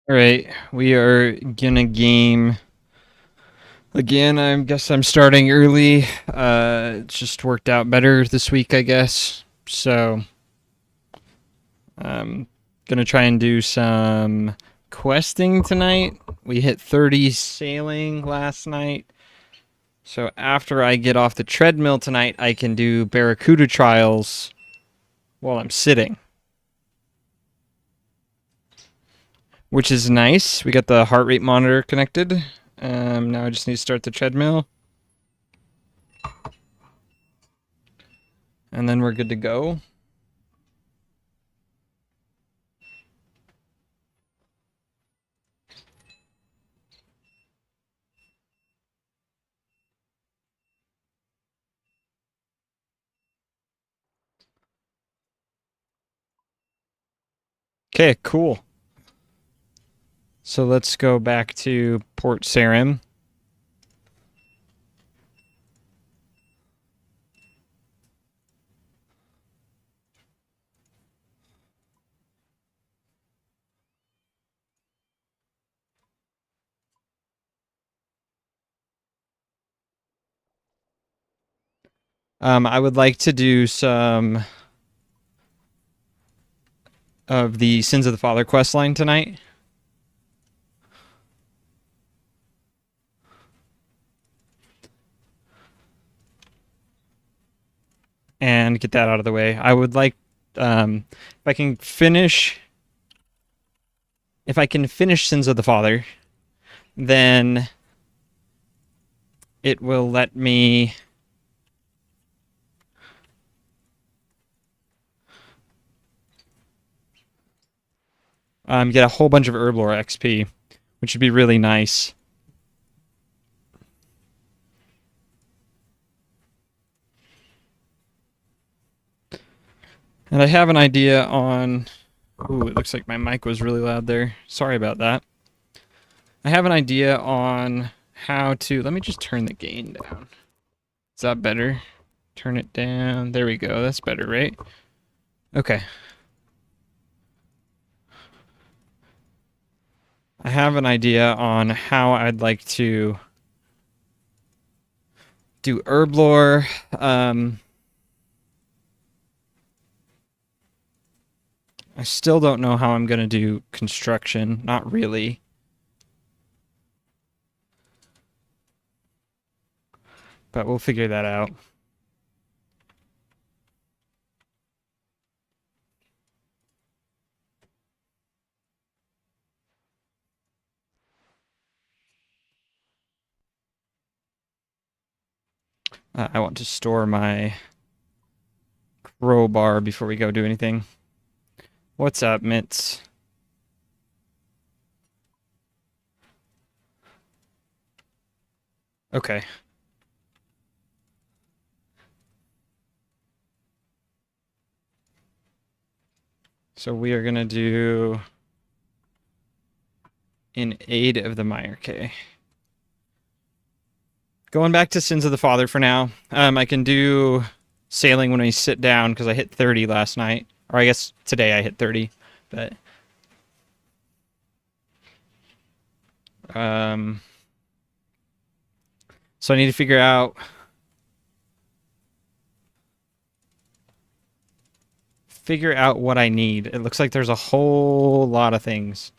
All right, we are gonna game again. I guess I'm starting early. It just worked out better this week, I guess. So I'm gonna try and do some questing tonight. We hit 30 sailing last night. So after I get off the treadmill tonight, I can do Barracuda trials while I'm sitting, which is nice. We got the heart rate monitor connected. Now I just need to start the treadmill. And then we're good to go. Okay, cool. So let's go back to Port Sarim. I would like to do some of the Sins of the Father quest line tonight. And get that out of the way. I would like, if I can finish Sins of the Father, then it will let me get a whole bunch of Herblore XP, which would be really nice. And I have an idea on... Ooh, it looks like my mic was really loud there. Sorry about that. I have an idea on how to... Let me just turn the gain down. Is that better? Turn it down. There we go. That's better, right? Okay. I have an idea on how I'd like to do Herblore. I still don't know how I'm going to do construction. Not really. But we'll figure that out. I want to store my crowbar before we go do anything. What's up, Mitz? Okay. So we are going to do in aid of the Meyerke. Going back to Sins of the Father for now. I can do sailing when I sit down because I hit 30 last night. Or I guess today I hit 30. But so I need to figure out what I need. It looks like there's a whole lot of things.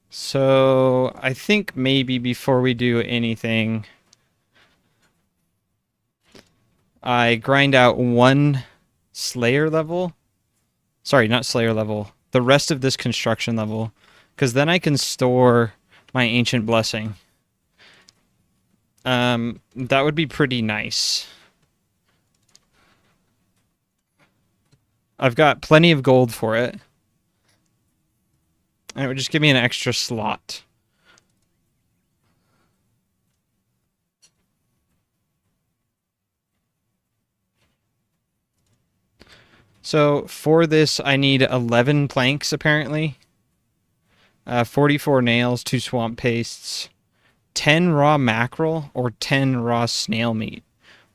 So I think maybe before we do anything, I grind out one Slayer level. Sorry, not Slayer level. The rest of this construction level. Because then I can store my Ancient Blessing. That would be pretty nice. I've got plenty of gold for it. And it would just give me an extra slot. So for this, I need 11 planks, apparently. 44 nails, 2 swamp pastes, 10 raw mackerel, or 10 raw snail meat.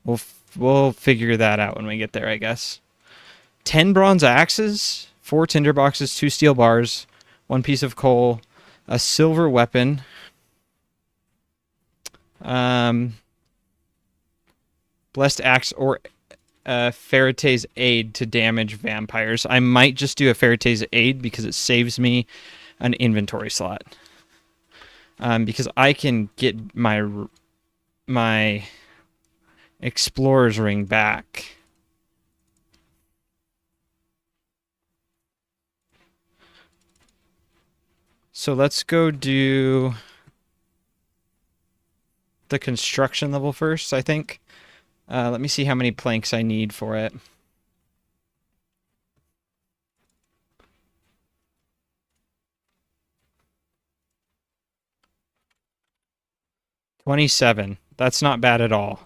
We'll figure that out when we get there, I guess. 10 bronze axes, 4 tinder boxes, 2 steel bars, 1 piece of coal, a silver weapon, blessed axe, or Farate's aid to damage vampires. I might just do a Farate's aid because it saves me an inventory slot. Because I can get my explorer's ring back. So let's go do the construction level first, I think. Let me see how many planks I need for it. 27. That's not bad at all.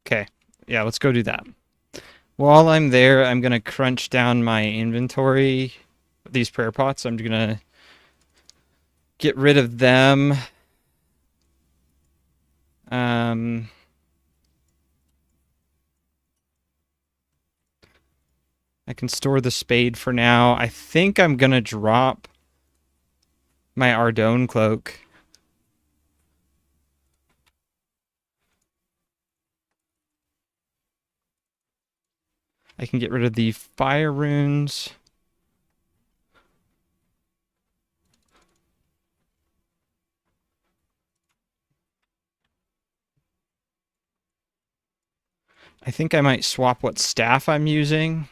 Okay. Yeah, let's go do that. While I'm there, I'm going to crunch down my inventory. These prayer pots, I'm going to get rid of them. I can store the spade for now. I think I'm going to drop my Ardone cloak. I can get rid of the fire runes. I think I might swap what staff I'm using.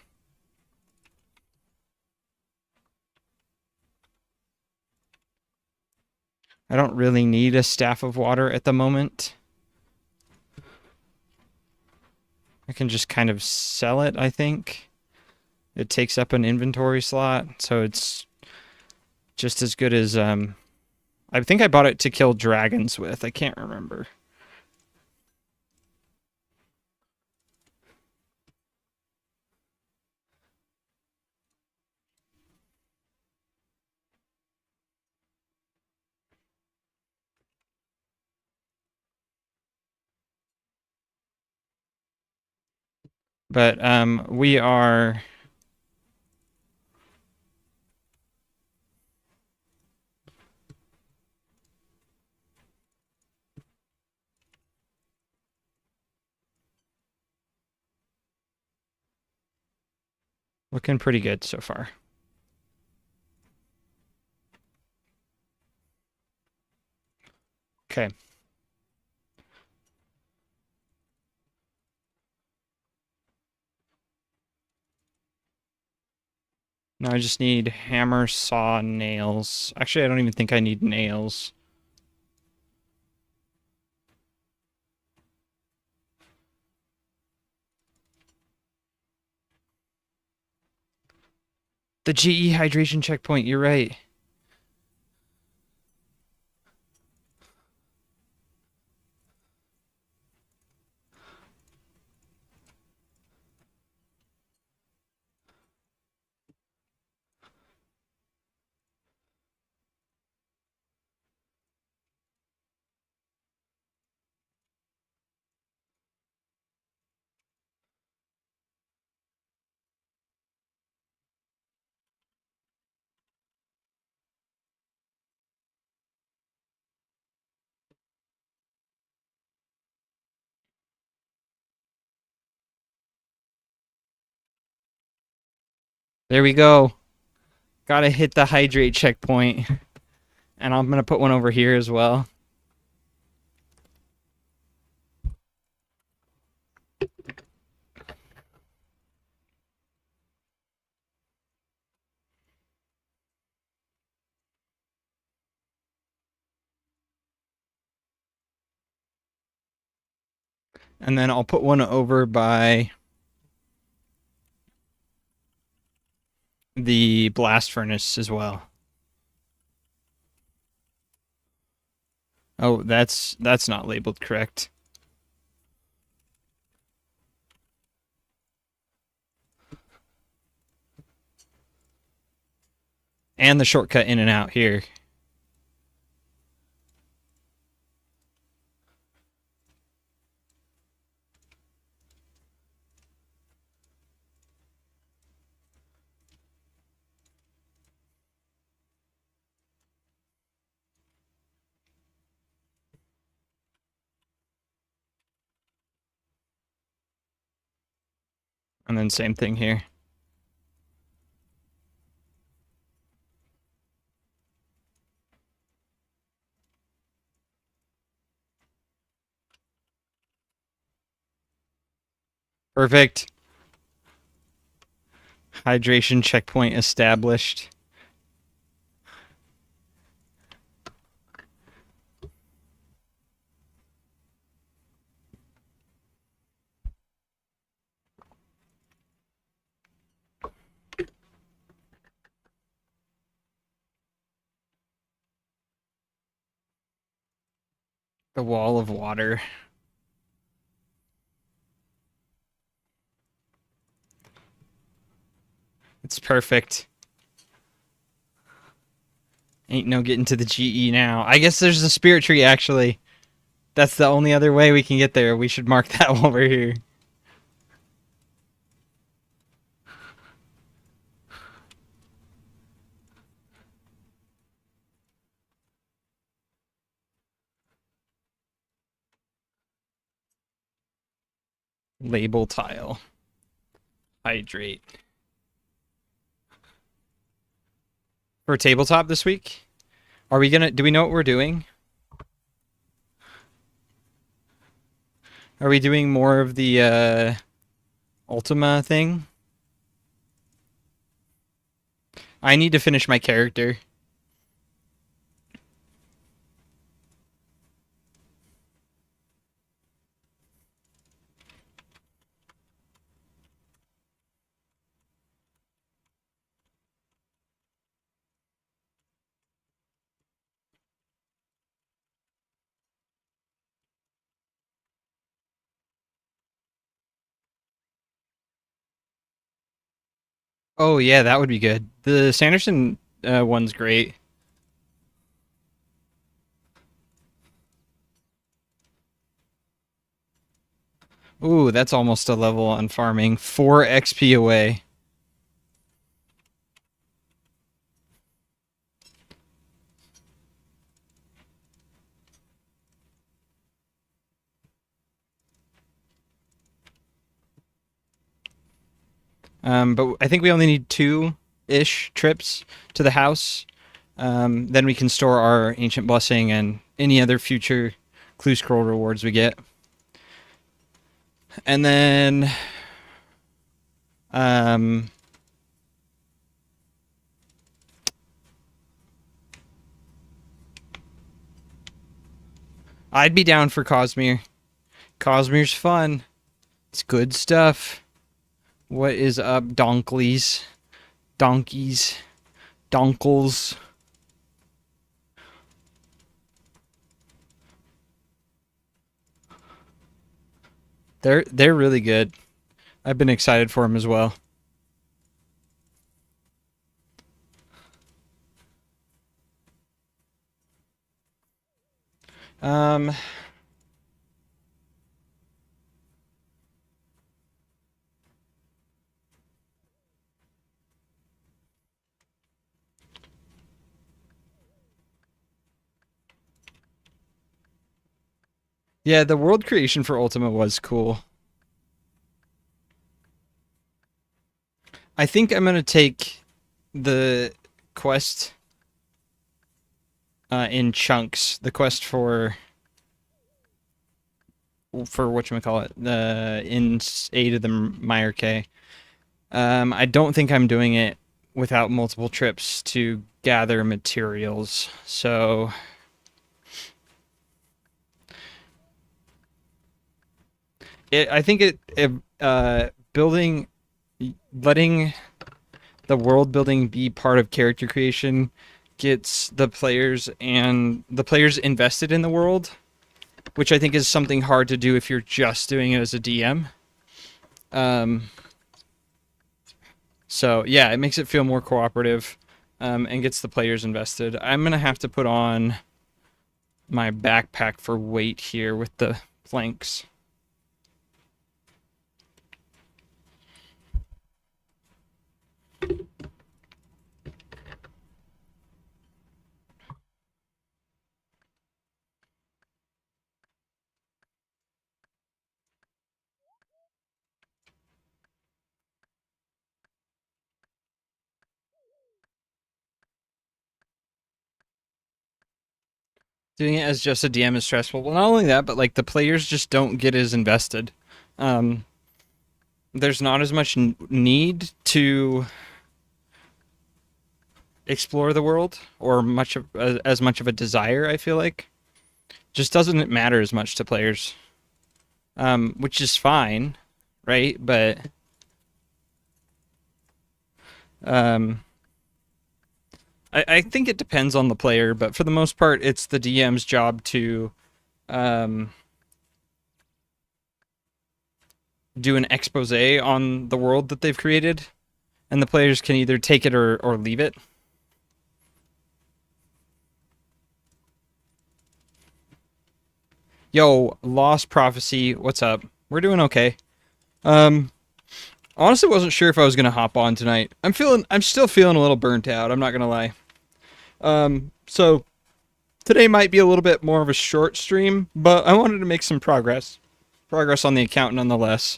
I don't really need a staff of water at the moment. I can just kind of sell it, I think. It takes up an inventory slot, so it's just as good as... I think I bought it to kill dragons with. I can't remember. But we are... looking pretty good so far. Okay. Now I just need hammer, saw, nails. Actually, I don't even think I need nails. The GE hydration checkpoint, you're right. There we go. Gotta hit the hydrate checkpoint. And I'm gonna put one over here as well. And then I'll put one over by the blast furnace as well. Oh, that's not labeled correct. And the shortcut in and out here. And then same thing here. Perfect. Hydration checkpoint established. The wall of water. It's perfect. Ain't no getting to the GE now. I guess there's a spirit tree, actually. That's the only other way we can get there. We should mark that while we're here. Label tile. Hydrate. For tabletop this week? Are we gonna... Do we know what we're doing? Are we doing more of the Ultima thing? I need to finish my character. Oh yeah, that would be good. The Sanderson one's great. Ooh, that's almost a level on farming. 4 XP away. But I think we only need 2-ish trips to the house. Then we can store our Ancient Blessing and any other future Clue Scroll rewards we get. And then... I'd be down for Cosmere. Cosmere's fun. It's good stuff. What is up, Donkleys? Donkeys? Donkles? They're really good. I've been excited for them as well. Um... Yeah, the world creation for Ultima was cool. I think I'm gonna take the quest in chunks. The quest for whatchamacallit, in aid of the Meyer K. I don't think I'm doing it without multiple trips to gather materials, so... I think building, letting the world building be part of character creation gets the players invested in the world, which I think is something hard to do if you're just doing it as a DM. So yeah, it makes it feel more cooperative, and gets the players invested. I'm gonna have to put on my backpack for weight here with the planks. Doing it as just a DM is stressful. Well, not only that, but like the players just don't get as invested. Um, there's not as much need to explore the world, or as much of a desire. I feel like just doesn't matter as much to players, which is fine, right? But I think it depends on the player. But for the most part, it's the DM's job to do an expose on the world that they've created, and the players can either take it or leave it. Yo, Lost Prophecy, what's up? We're doing okay. Honestly wasn't sure if I was gonna hop on tonight. I'm still feeling a little burnt out, I'm not gonna lie. So today might be a little bit more of a short stream, but I wanted to make some progress. Progress on the account nonetheless.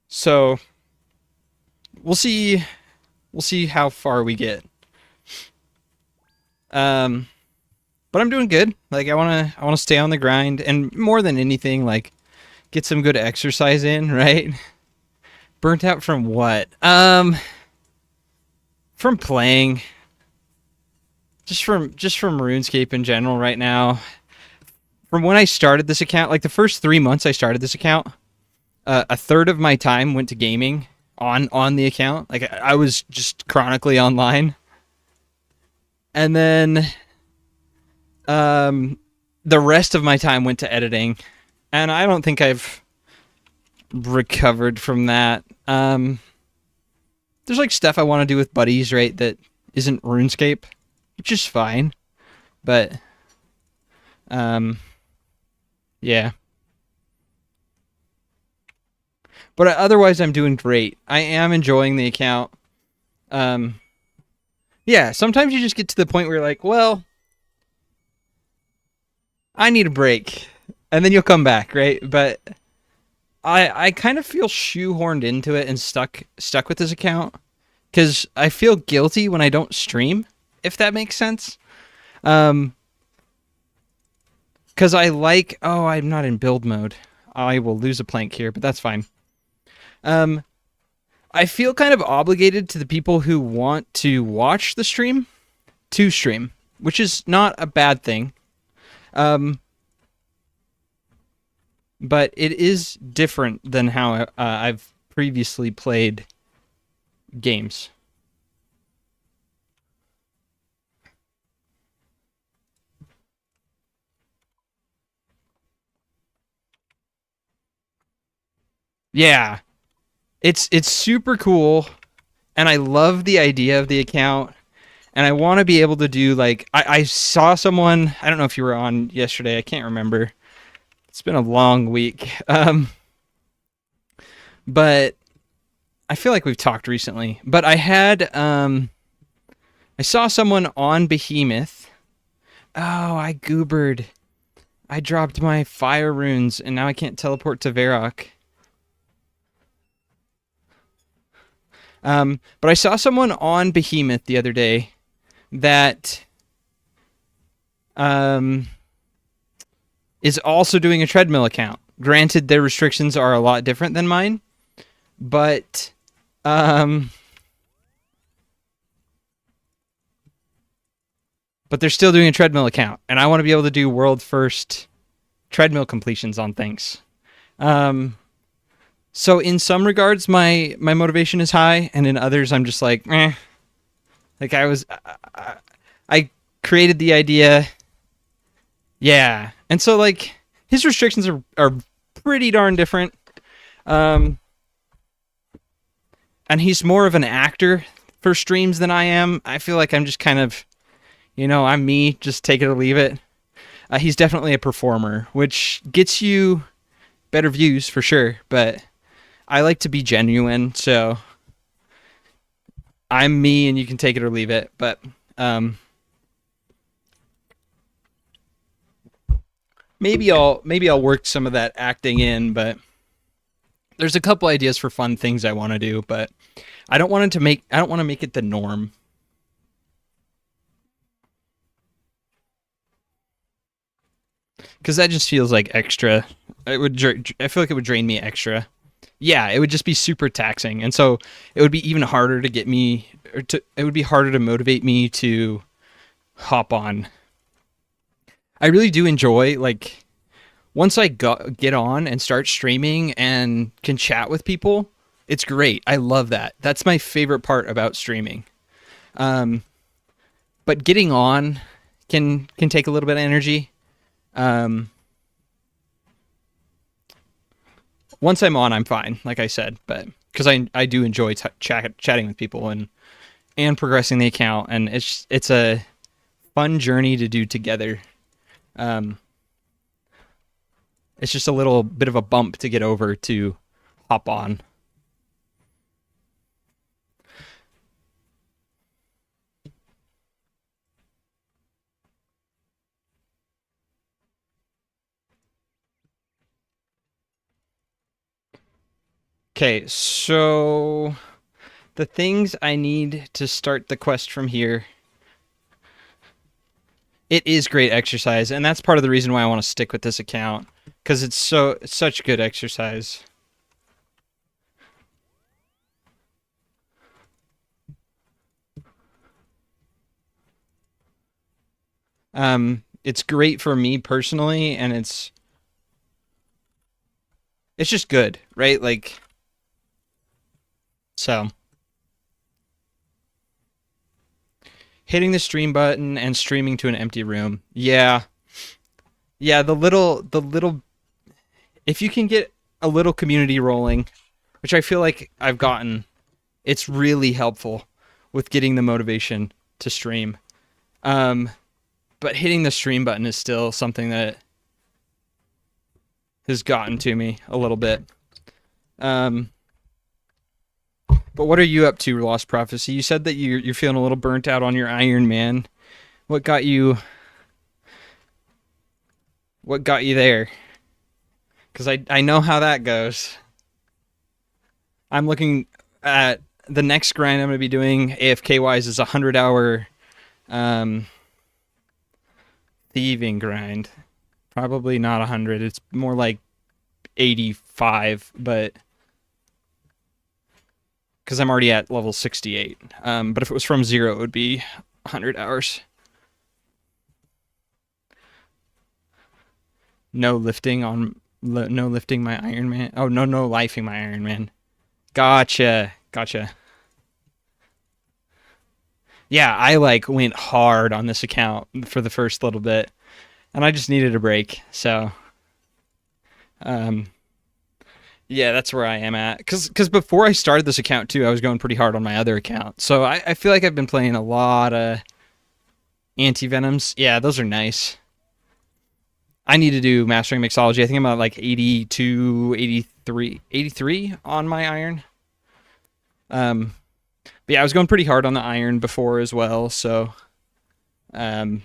So we'll see how far we get. But I'm doing good. Like I wanna stay on the grind, and more than anything, like get some good exercise in, right? Burnt out from what? From playing. Just from RuneScape in general right now. From when I started this account, like the first 3 months I started this account, a third of my time went to gaming on the account. Like I was just chronically online. And then the rest of my time went to editing. And I don't think I've recovered from that. There's like stuff I want to do with buddies, right, that isn't RuneScape, which is fine. But yeah. But otherwise I'm doing great. I am enjoying the account. Yeah, sometimes you just get to the point where you're like, well, I need a break. And then you'll come back, right? But I kind of feel shoehorned into it and stuck with this account, because I feel guilty when I don't stream, if that makes sense. Because I'm not in build mode. I will lose a plank here, but that's fine. I feel kind of obligated to the people who want to watch the stream to stream, which is not a bad thing. But it is different than how I've previously played games. Yeah, it's super cool, and I love the idea of the account, and I want to be able to do like I saw someone, I don't know if you were on yesterday, I can't remember. It's been a long week. But I feel like we've talked recently. But I had I saw someone on Behemoth. Oh, I goobered. I dropped my fire runes, and now I can't teleport to Varrock. But I saw someone on Behemoth the other day that is also doing a Treadmill account. Granted, their restrictions are a lot different than mine, but they're still doing a Treadmill account, and I want to be able to do world first treadmill completions on things. Um, so in some regards, my motivation is high, and in others, I'm just like, eh. Like I created the idea, yeah, and so like his restrictions are pretty darn different. Um, and he's more of an actor for streams than I am. I feel like I'm just kind of, I'm me, just take it or leave it. He's definitely a performer, which gets you better views for sure, but I like to be genuine, so I'm me and you can take it or leave it. But um, maybe I'll work some of that acting in, but there's a couple ideas for fun things I want to do, but I don't want to make it the norm. Because that just feels like extra. I feel like it would drain me extra. Yeah, it would just be super taxing, and so it would be even harder to get me, it would be harder to motivate me to hop on. I really do enjoy, like, once get on and start streaming and can chat with people, it's great. I love that. That's my favorite part about streaming. Um, but getting on can take a little bit of energy. Um, Once I'm on, I'm fine, like I said, but because I do enjoy chatting with people and progressing the account, and it's a fun journey to do together. Um, it's just a little bit of a bump to get over to hop on. Okay, so the things I need to start the quest from here. It is great exercise, and that's part of the reason why I want to stick with this account, because it's such good exercise. It's great for me personally, and it's just good, right? Like, so hitting the stream button and streaming to an empty room. Yeah. Yeah, the little if you can get a little community rolling, which I feel like I've gotten, it's really helpful with getting the motivation to stream. Um, but hitting the stream button is still something that has gotten to me a little bit. Um, but what are you up to, Lost Prophecy? You said that you're feeling a little burnt out on your Iron Man. What got you? What got you there? Because I know how that goes. I'm looking at the next grind I'm going to be doing AFK wise is a 100-hour um, thieving grind. Probably not 100. It's more like 85, but because I'm already at level 68. But if it was from 0, it would be 100 hours. No lifting my Iron Man. Oh, no lifing my Iron Man. Gotcha. Yeah, I like went hard on this account for the first little bit, and I just needed a break. So, um, yeah, that's where I am at. Because before I started this account too, I was going pretty hard on my other account. So I feel like I've been playing a lot of anti-venoms. Yeah, those are nice. I need to do Mastering Mixology. I think I'm at like 82, 83 on my iron. But yeah, I was going pretty hard on the iron before as well, so um,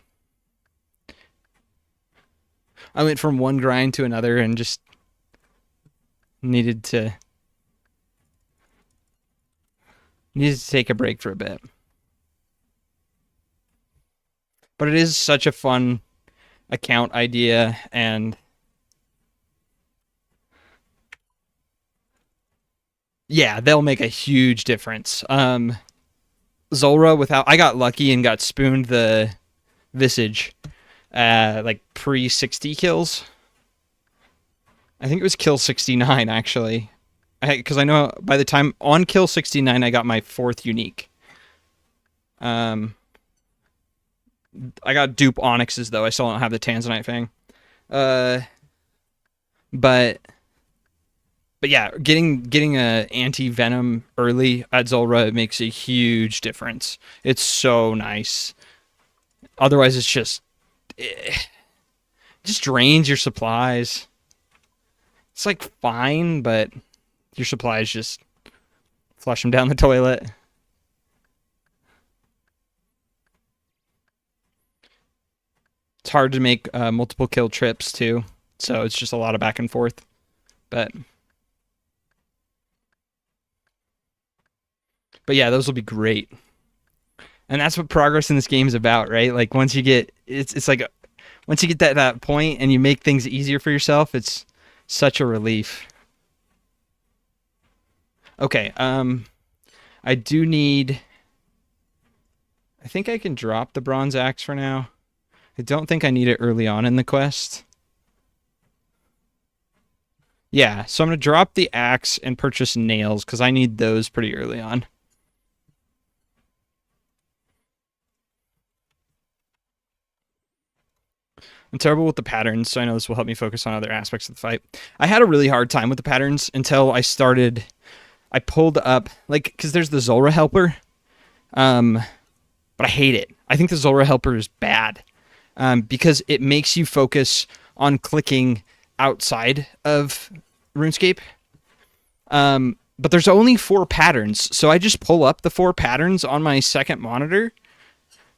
I went from one grind to another and just needed to take a break for a bit. But it is such a fun account idea, and yeah, they'll make a huge difference. Zulrah I got lucky and got spooned the Visage like pre 60 kills. I think it was kill 69 actually, because I know by the time on kill 69 I got my 4th unique. I got dupe onyxes though. I still don't have the Tanzanite Fang. Uh, but yeah, getting a anti venom early at Zulrah makes a huge difference. It's so nice. Otherwise, it's just drains your supplies. It's like fine, but your supplies just flush them down the toilet. It's hard to make multiple kill trips too, so it's just a lot of back and forth. But yeah, those will be great. And that's what progress in this game is about, right? Like once you get it's like once you get that point and you make things easier for yourself, it's such a relief. Okay, I do need I think I can drop the bronze axe for now. I don't think I need it early on in the quest. Yeah, so I'm going to drop the axe and purchase nails because I need those pretty early on. I'm terrible with the patterns, so I know this will help me focus on other aspects of the fight. I had a really hard time with the patterns until I pulled up, like, because there's the Zulrah helper, but I hate it. I think the Zulrah helper is bad. Because it makes you focus on clicking outside of RuneScape. But there's only 4 patterns, so I just pull up the 4 patterns on my second monitor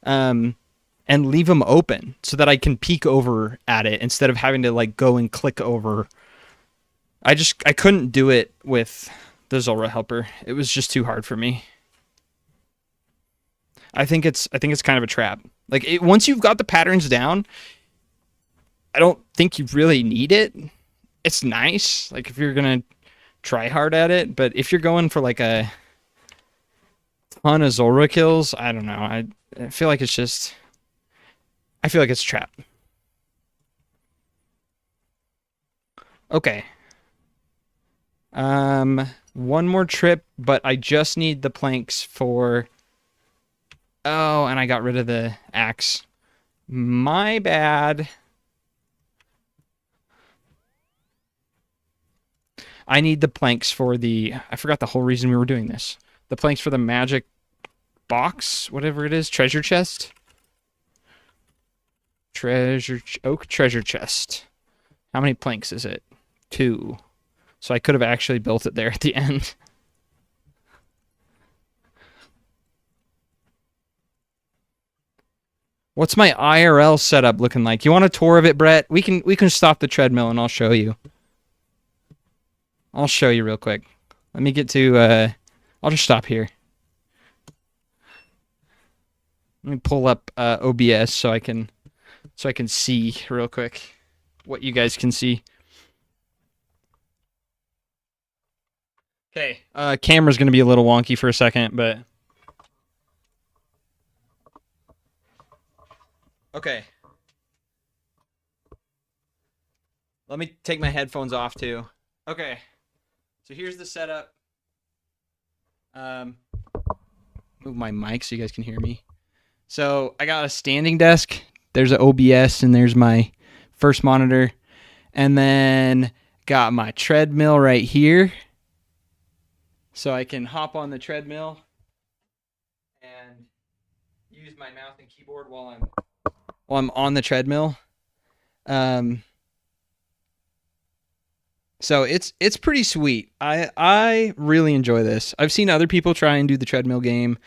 and leave them open so that I can peek over at it instead of having to like go and click over. I couldn't do it with the Zulrah helper. It was just too hard for me. I think it's kind of a trap. Like once you've got the patterns down, I don't think you really need it. It's nice, like if you're gonna try hard at it, but if you're going for like a ton of Zulrah kills, I don't know. I feel like it's just. I feel like it's a trap. Okay. One more trip, but I just need the planks for. Oh, and I got rid of the axe. My bad. I need the planks for the... I forgot the whole reason we were doing this. The planks for the magic box, whatever it is, treasure chest. Oak treasure chest. How many planks is it? 2. So I could have actually built it there at the end. What's my IRL setup looking like? You want a tour of it, Brett? We can stop the treadmill and I'll show you. I'll show you real quick. Let me get to I'll just stop here. Let me pull up OBS so I can see real quick what you guys can see. Okay, camera's gonna be a little wonky for a second, but okay. Let me take my headphones off too. Okay, so here's the setup. Move my mic so you guys can hear me. So I got a standing desk. There's an OBS and there's my first monitor. And then got my treadmill right here. So I can hop on the treadmill and use my mouse and keyboard while I'm on the treadmill. So it's pretty sweet. I really enjoy this. I've seen other people try and do the treadmill game,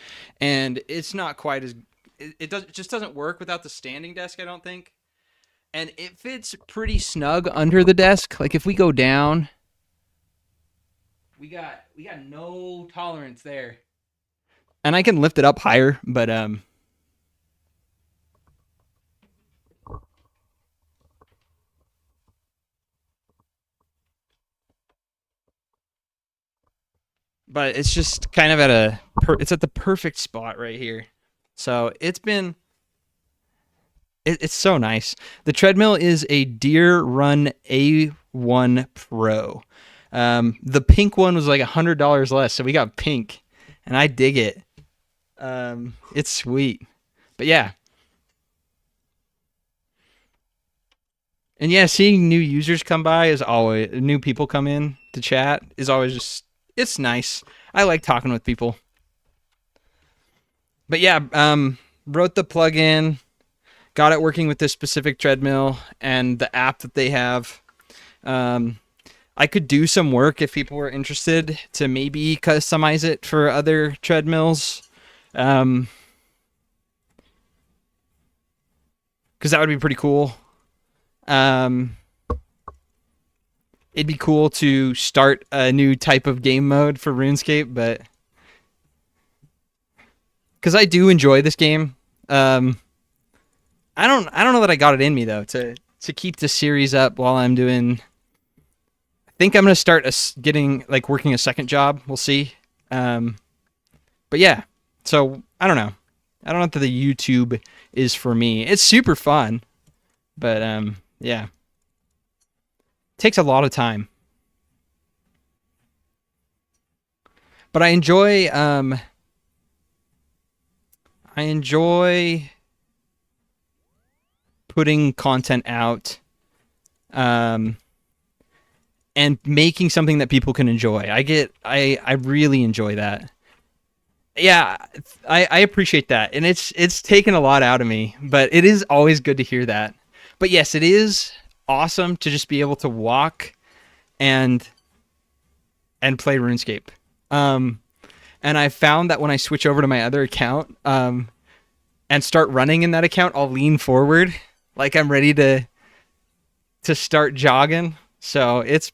and it's not quite as it just doesn't work without the standing desk, I don't think. And it fits pretty snug under the desk. Like if we go down, we got no tolerance there. And I can lift it up higher, but it's just kind of it's at the perfect spot right here. So it's so nice. The treadmill is a Deer Run A1 one Pro. The pink one was like $100 less, so we got pink, and I dig it. It's sweet. But yeah. And yeah, seeing new users come by is always, new people come in to chat is always just, it's nice. I like talking with people. But yeah, wrote the plugin, got it working with this specific treadmill and the app that they have. I could do some work if people were interested to maybe customize it for other treadmills. Because that would be pretty cool. It'd be cool to start a new type of game mode for RuneScape, but because I do enjoy this game, I don't know that I got it in me though to keep the series up while I'm doing. I think I'm gonna start working a second job. We'll see. But yeah, so I don't know. I don't know that the YouTube is for me. It's super fun, but yeah. Takes a lot of time. But I enjoy putting content out and making something that people can enjoy. I really enjoy that. Yeah, I appreciate that. And it's taken a lot out of me, but it is always good to hear that. But yes, it is awesome to just be able to walk and play RuneScape. And I found that when I switch over to my other account and start running in that account, I'll lean forward like I'm ready to start jogging. So there's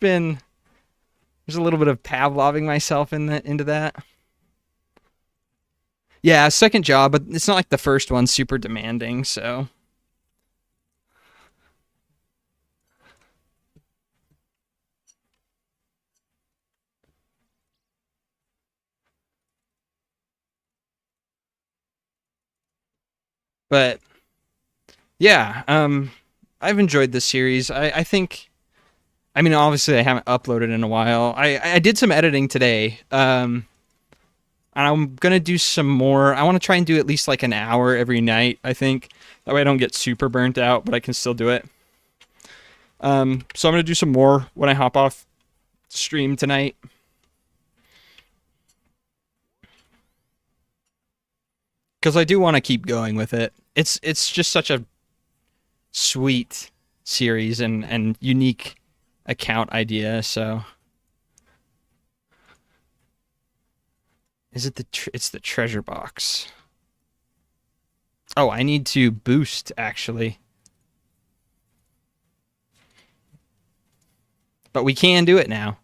a little bit of Pavloving myself into that. Yeah, second job, but it's not like the first one's super demanding, so. But yeah, I've enjoyed this series. I think, I mean, obviously I haven't uploaded in a while. I did some editing today. And I'm going to do some more. I want to try and do at least like an hour every night, I think. That way I don't get super burnt out, but I can still do it. So I'm going to do some more when I hop off stream tonight. Because I do want to keep going with it. It's just such a sweet series and unique account idea, so. Is it it's the treasure box. Oh, I need to boost, actually. But we can do it now.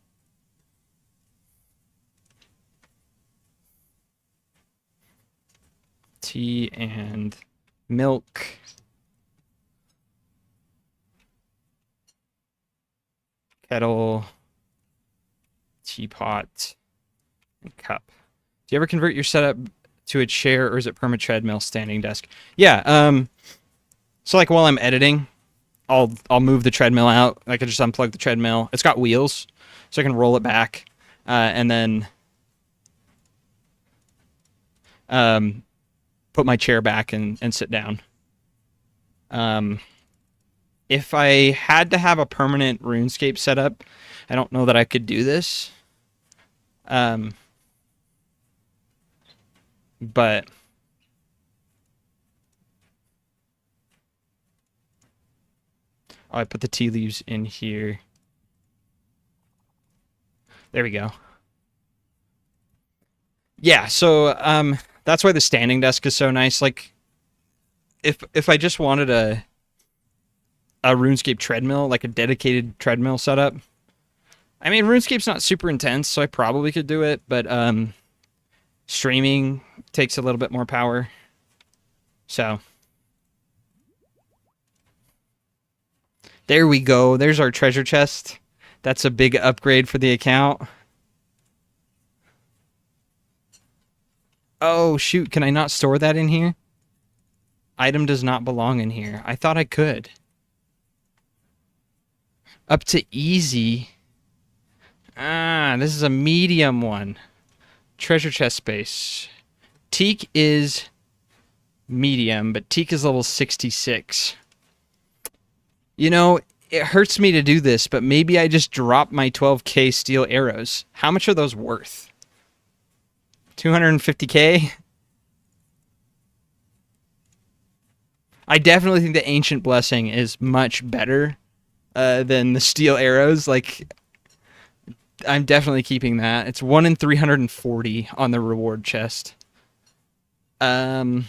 Tea and milk. Kettle. Teapot. And cup. Do you ever convert your setup to a chair, or is it perma treadmill standing desk? Yeah, so like while I'm editing, I'll move the treadmill out. I can just unplug the treadmill. It's got wheels, so I can roll it back, and then put my chair back and sit down. If I had to have a permanent RuneScape setup, I don't know that I could do this. But I put the tea leaves in here. There we go. Yeah, so that's why the standing desk is so nice. Like, if I just wanted a RuneScape treadmill, like a dedicated treadmill setup, I mean, RuneScape's not super intense, so I probably could do it, but streaming takes a little bit more power. So there we go. There's our treasure chest. That's a big upgrade for the account. Oh, shoot. Can I not store that in here? Item does not belong in here. I thought I could. Up to easy. Ah, this is a medium one. Treasure chest space. Teak is medium, but Teak is level 66. You know, it hurts me to do this, but maybe I just drop my 12k steel arrows. How much are those worth? 250k? I definitely think the Ancient Blessing is much better than the steel arrows. Like, I'm definitely keeping that. It's 1 in 340 on the reward chest. Yikes.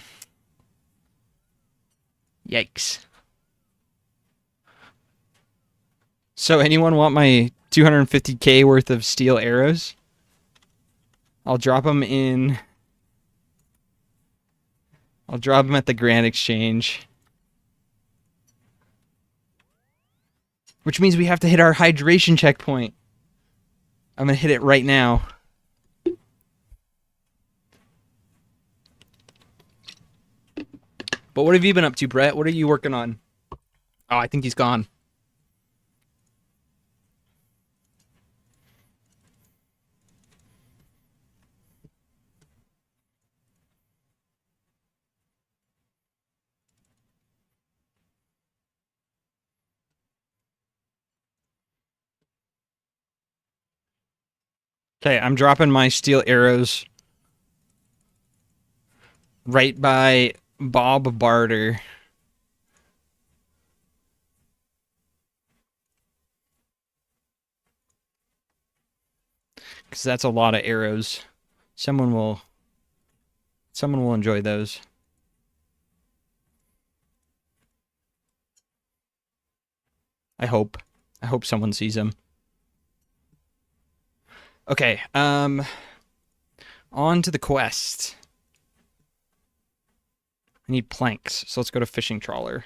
So anyone want my 250k worth of steel arrows? I'll drop them in. I'll drop them at the Grand Exchange. Which means we have to hit our hydration checkpoint. I'm going to hit it right now. But what have you been up to, Brett? What are you working on? Oh, I think he's gone. Okay, I'm dropping my steel arrows right by Bob Barter. Because that's a lot of arrows. Someone will enjoy those. I hope. I hope someone sees them. Okay, on to the quest. I need planks, so let's go to fishing trawler.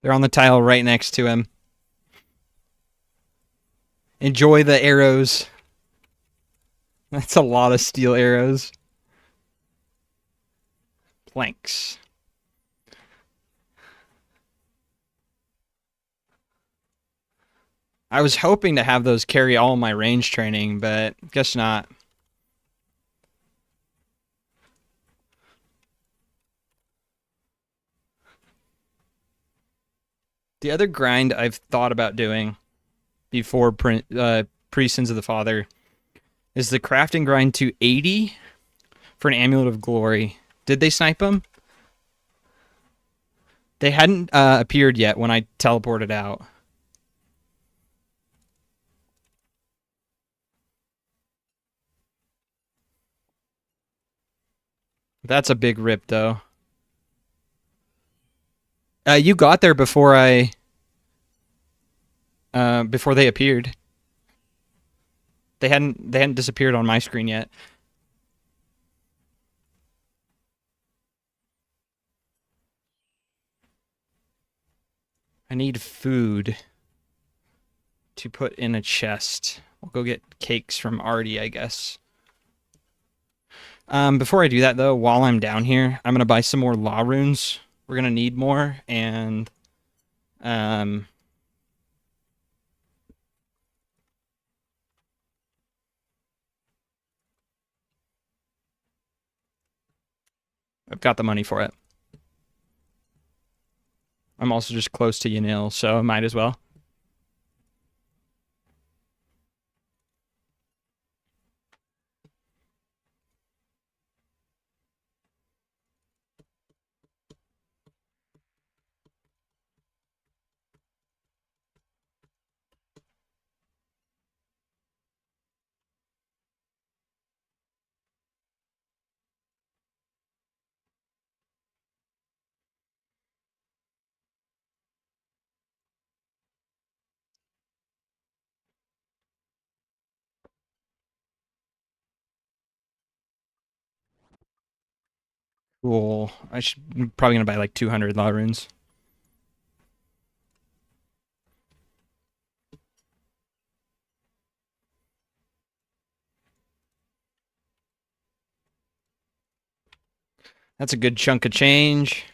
They're on the tile right next to him. Enjoy the arrows. That's a lot of steel arrows. Planks. I was hoping to have those carry all my range training, but guess not. The other grind I've thought about doing before pre-Sins of the Father is the crafting grind to 80 for an Amulet of Glory. Did they snipe him? They hadn't appeared yet when I teleported out. That's a big rip, though. You got there before before they appeared. They hadn't disappeared on my screen yet. I need food to put in a chest. I'll go get cakes from Artie, I guess. Before I do that, though, while I'm down here, I'm going to buy some more law runes. We're going to need more, and I've got the money for it. I'm also just close to Yanil, so I might as well. Cool. I'm probably going to buy like 200 law runes. That's a good chunk of change,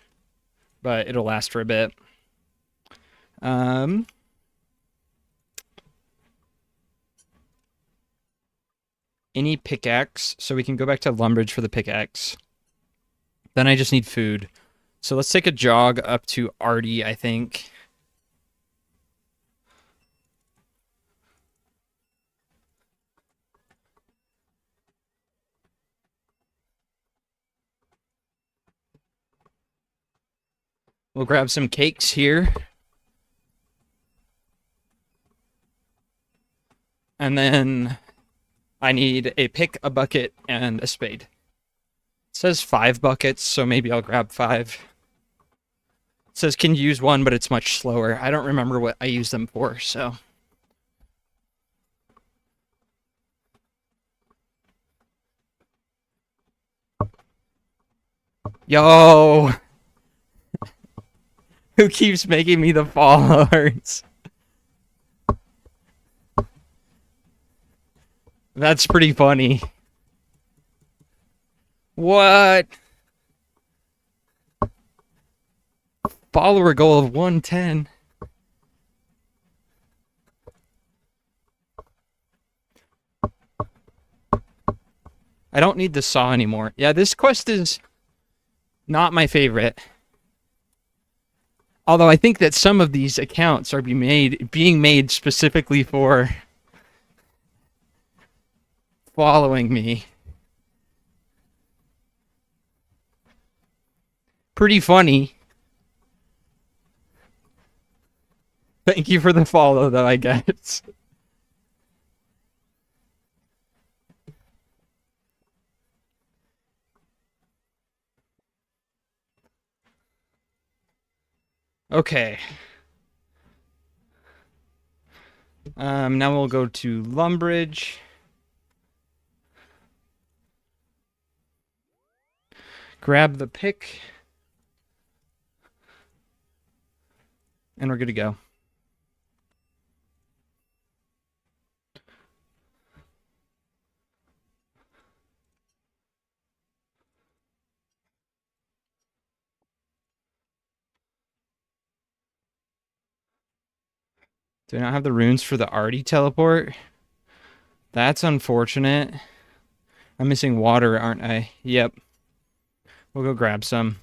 but it'll last for a bit. Any pickaxe, so we can go back to Lumbridge for the pickaxe. Then I just need food. So let's take a jog up to Artie, I think. We'll grab some cakes here. And then I need a pick, a bucket, and a spade. It says 5 buckets, so maybe I'll grab 5. It says can use 1, but it's much slower. I don't remember what I use them for, so. Yo! Who keeps making me the followers? That's pretty funny. What? Follower goal of 110. I don't need the saw anymore. Yeah, this quest is not my favorite. Although I think that some of these accounts are being made specifically for following me. Pretty funny. Thank you for the follow, though, I guess. Okay. Now we'll go to Lumbridge. Grab the pick. And we're good to go. Do I not have the runes for the Artie teleport? That's unfortunate. I'm missing water, aren't I? Yep. We'll go grab some.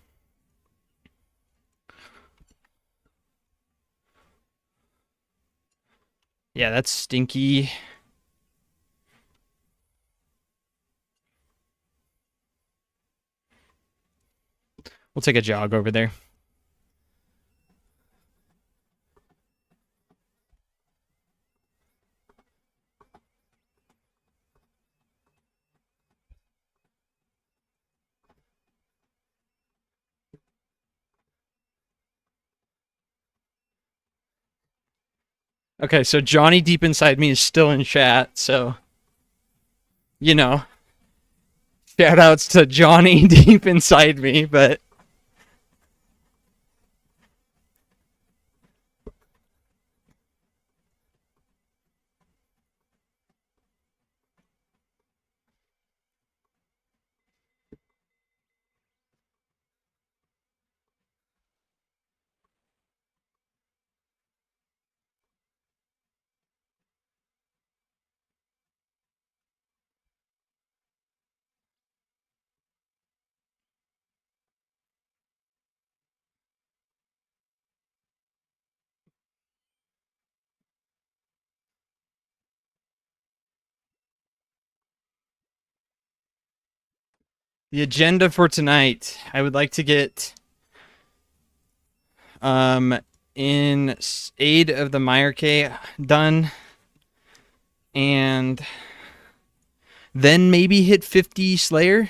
Yeah, that's stinky. We'll take a jog over there. Okay, so Johnny deep inside me is still in chat, so you know, shout outs to Johnny deep inside me, but the agenda for tonight, I would like to get in aid of the Meyerke done, and then maybe hit 50 Slayer.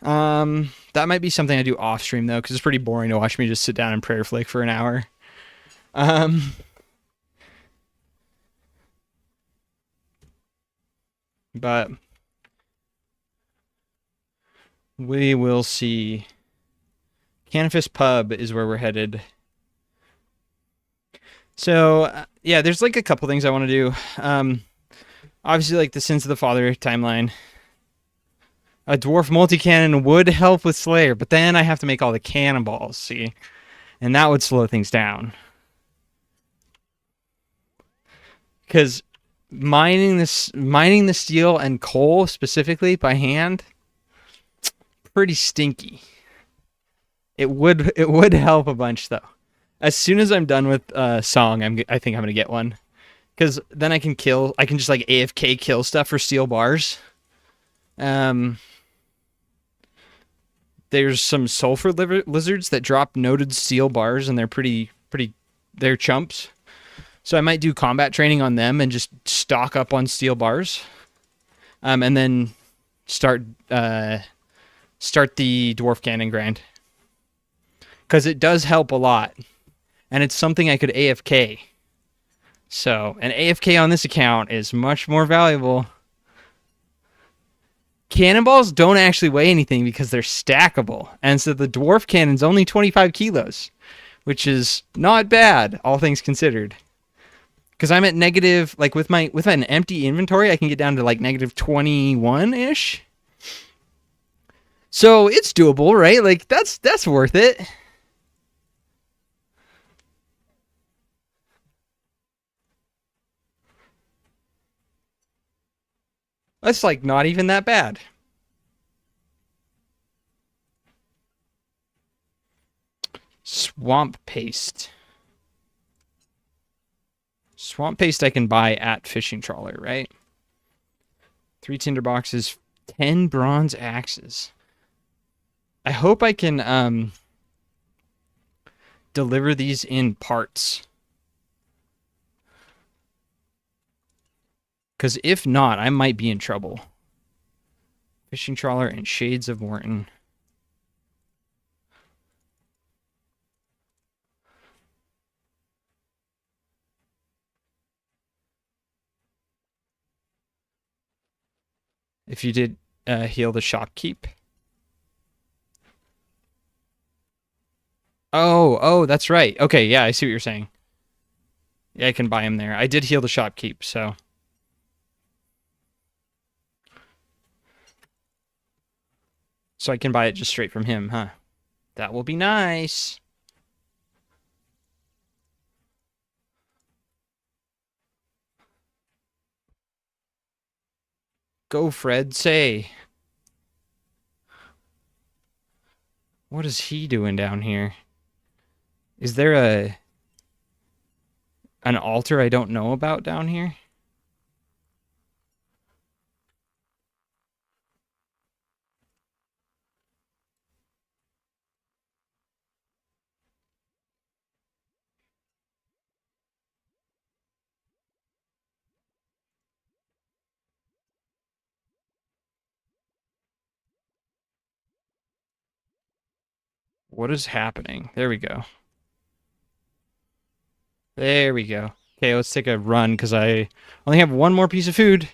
That might be something I do off stream though, because it's pretty boring to watch me just sit down and prayer flake for an hour. But we will see. Canvas Pub is where we're headed. So, yeah, there's like a couple things I want to do. Obviously, like the Sins of the Father timeline. A dwarf multi-cannon would help with Slayer, but then I have to make all the cannonballs, see? And that would slow things down. Because mining the steel and coal specifically by hand, pretty stinky. It would help a bunch though. As soon as I'm done with song, I think I'm gonna get one, because then I can just like AFK kill stuff for steel bars. There's some sulfur lizards that drop noted steel bars, and they're chumps. So I might do combat training on them and just stock up on steel bars, and then start the dwarf cannon grind, because it does help a lot, and it's something I could AFK. So an AFK on this account is much more valuable. Cannonballs don't actually weigh anything because they're stackable, and so the dwarf cannon's only 25 kilos, which is not bad, all things considered. Because I'm at negative, like with an empty inventory, I can get down to like negative 21-ish. So it's doable, right? Like that's worth it. That's like not even that bad. Swamp paste. Swamp paste I can buy at Fishing Trawler, right? 3 tinder boxes, 10 bronze axes. I hope I can deliver these in parts. Because if not, I might be in trouble. Fishing Trawler and Shades of Morton. If you did heal the shopkeep. Oh, that's right. Okay, yeah, I see what you're saying. Yeah, I can buy him there. I did heal the shopkeep, so. So I can buy it just straight from him, huh? That will be nice. Go, Fred, say. What is he doing down here? Is there an altar I don't know about down here? What is happening? There we go. There we go. Okay, let's take a run, because I only have one more piece of food.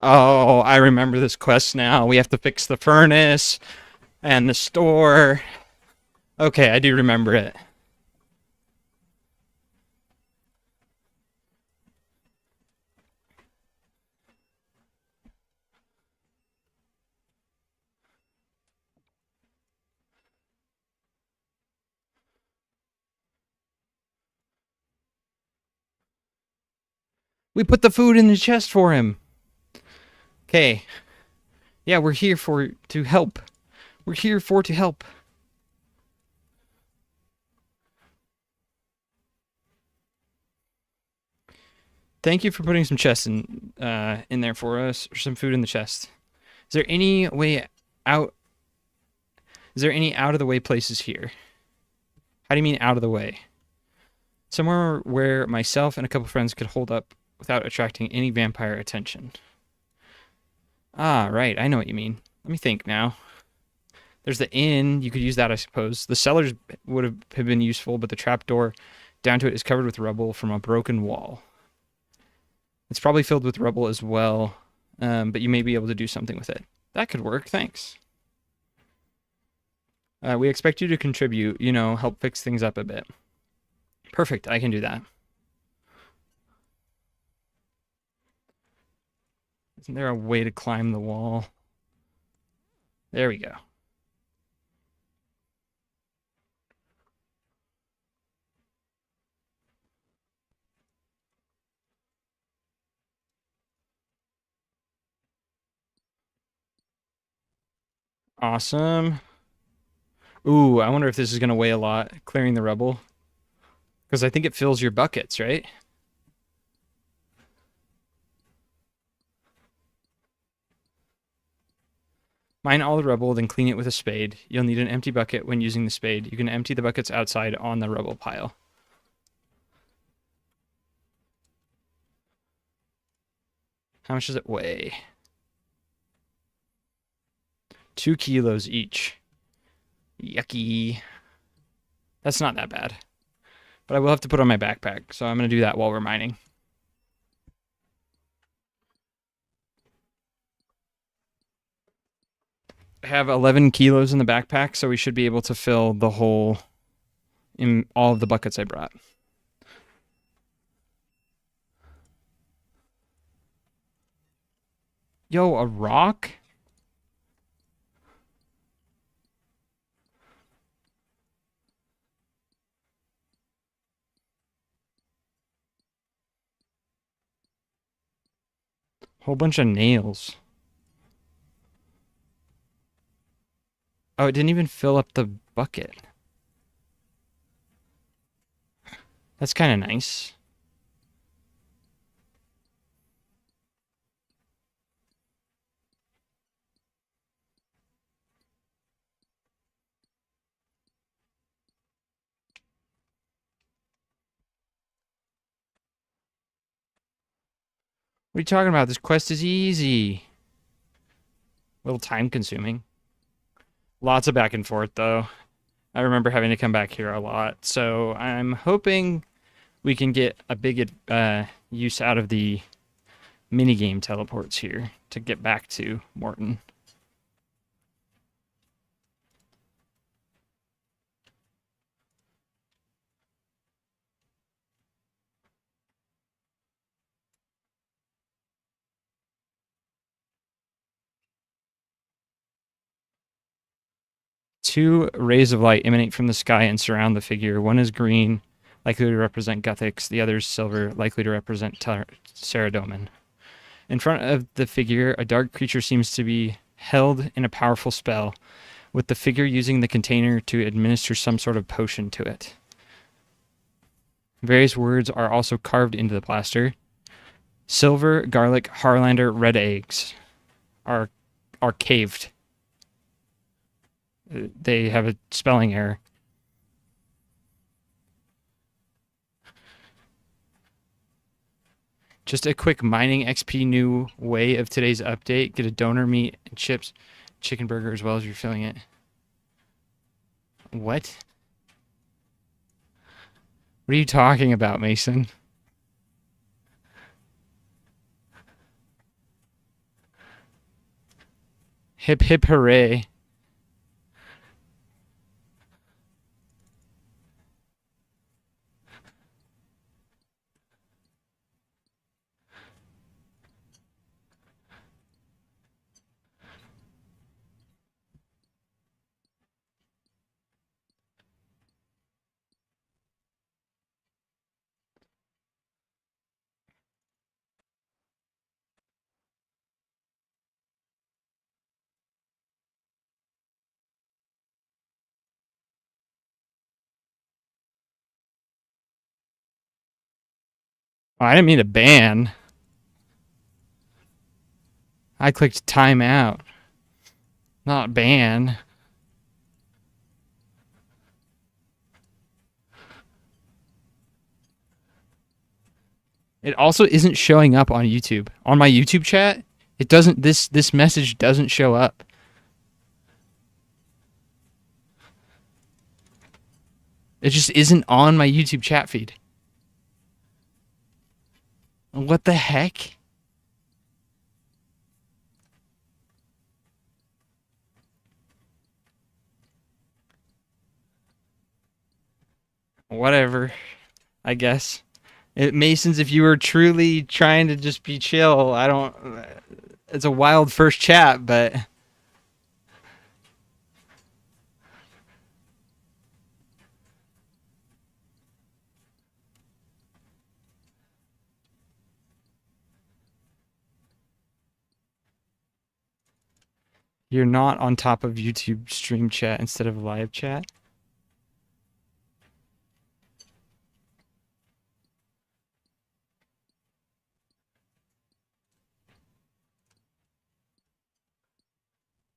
Oh, I remember this quest now. We have to fix the furnace and the store. Okay, I do remember it. We put the food in the chest for him. Okay. Yeah, we're here to help. We're here to help. Thank you for putting some chests in there for us, or some food in the chest. Is there any way out? Is there any out of the way places here? How do you mean out of the way? Somewhere where myself and a couple friends could hold up without attracting any vampire attention. Ah, right. I know what you mean. Let me think now. There's the inn. You could use that, I suppose. The cellars would have been useful, but the trapdoor down to it is covered with rubble from a broken wall. It's probably filled with rubble as well, but you may be able to do something with it. That could work. Thanks. We expect you to contribute, help fix things up a bit. Perfect. I can do that. Isn't there a way to climb the wall? There we go. Awesome. Ooh, I wonder if this is going to weigh a lot, clearing the rubble. Because I think it fills your buckets, right? Mine all the rubble, then clean it with a spade. You'll need an empty bucket when using the spade. You can empty the buckets outside on the rubble pile. How much does it weigh? 2 kilos each. Yucky. That's not that bad. But I will have to put on my backpack, so I'm going to do that while we're mining. I have 11 kilos in the backpack, so we should be able to fill the whole in all of the buckets I brought. Yo, a rock? Whole bunch of nails. Oh, it didn't even fill up the bucket. That's kind of nice. What are you talking about? This quest is easy. A little time consuming. Lots of back and forth, though. I remember having to come back here a lot. So I'm hoping we can get a big use out of the minigame teleports here to get back to Morton. Two rays of light emanate from the sky and surround the figure. One is green, likely to represent Guthix. The other is silver, likely to represent Saradomin. In front of the figure, a dark creature seems to be held in a powerful spell, with the figure using the container to administer some sort of potion to it. Various words are also carved into the plaster. Silver, garlic, Harlander, red eggs are caved. They have a spelling error. Just a quick mining XP new way of today's update. Get a donor meat and chips, chicken burger as well as you're filling it. What? What are you talking about, Mason? Hip hip hooray. Oh, I didn't mean to ban. I clicked timeout, not ban. It also isn't showing up on YouTube. On my YouTube chat, It doesn't. This message doesn't show up. It just isn't on my YouTube chat feed. What the heck? Whatever, I guess. Masons, if you were truly trying to just be chill, I don't. It's a wild first chat, but. You're not on top of YouTube stream chat instead of live chat?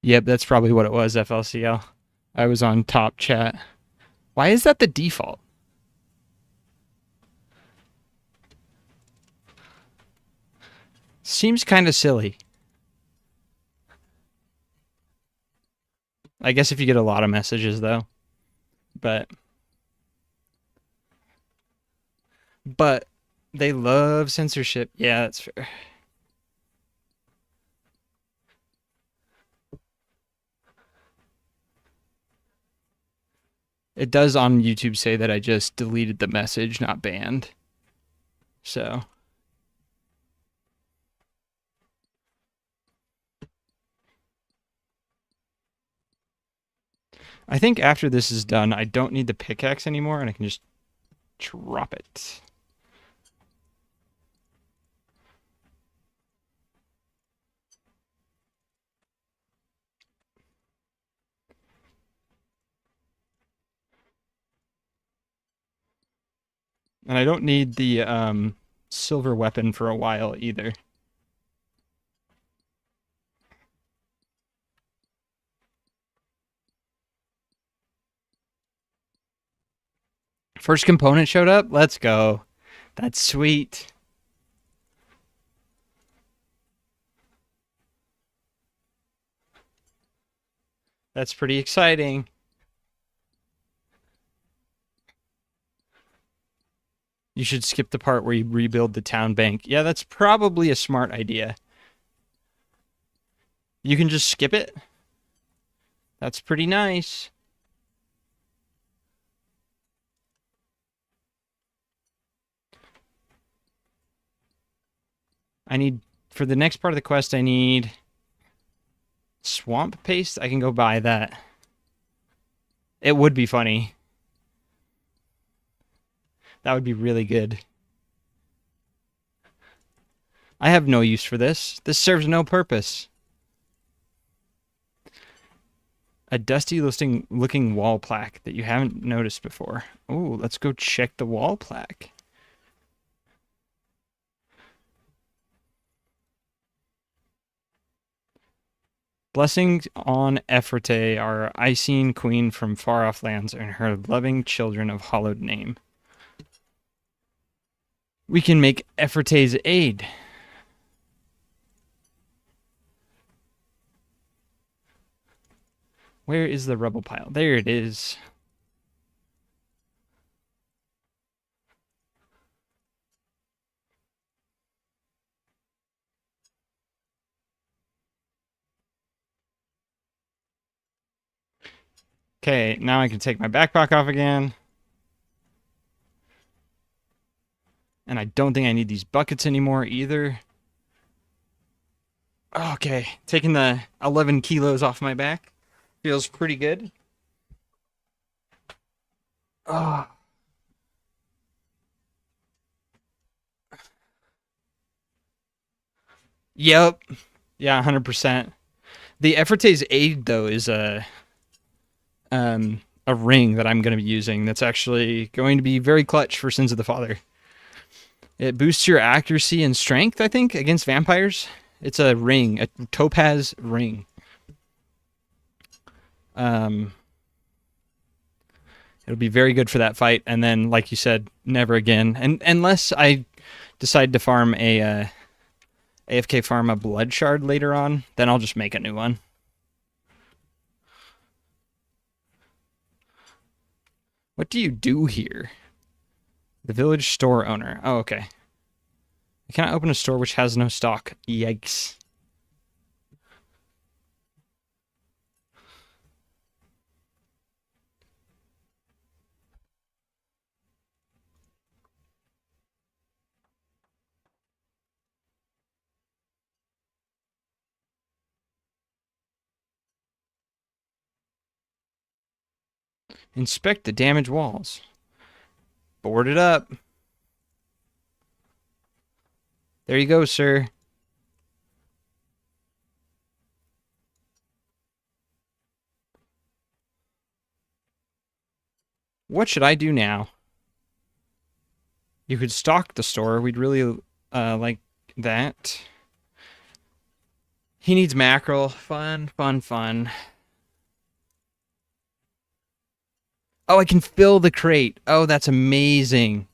Yep, that's probably what it was, FLCL. I was on top chat. Why is that the default? Seems kind of silly. I guess if you get a lot of messages, though. But they love censorship. Yeah, that's fair. It does on YouTube say that I just deleted the message, not banned. So. I think after this is done, I don't need the pickaxe anymore, and I can just drop it. And I don't need the silver weapon for a while either. First component showed up? Let's go. That's sweet. That's pretty exciting. You should skip the part where you rebuild the town bank. Yeah, that's probably a smart idea. You can just skip it? That's pretty nice. I need, for the next part of the quest, I need swamp paste. I can go buy that. It would be funny. That would be really good. I have no use for this. This serves no purpose. A dusty looking wall plaque that you haven't noticed before. Oh, let's go check the wall plaque. Blessings on Ephraite, our Icene queen from far-off lands, and her loving children of hallowed name. We can make Ephraite's aid. Where is the rubble pile? There it is. Okay, now I can take my backpack off again. And I don't think I need these buckets anymore either. Okay, taking the 11 kilos off my back. Feels pretty good. Oh. Yep. Yeah, 100%. The Ephraite's Aid, though, is a ring that I'm going to be using that's actually going to be very clutch for Sins of the Father. It boosts your accuracy and strength, I think, against vampires. It's a ring, a topaz ring. It'll be very good for that fight, and then, like you said, never again. And unless I decide to farm a AFK farm a blood shard later on, then I'll just make a new one. What do you do here? The village store owner. Oh, okay. I cannot open a store which has no stock. Yikes. Inspect the damaged walls. Board it up. There you go, sir. What should I do now? You could stock the store. We'd really like that. He needs mackerel. Fun, fun, fun. Oh, I can fill the crate. Oh, that's amazing.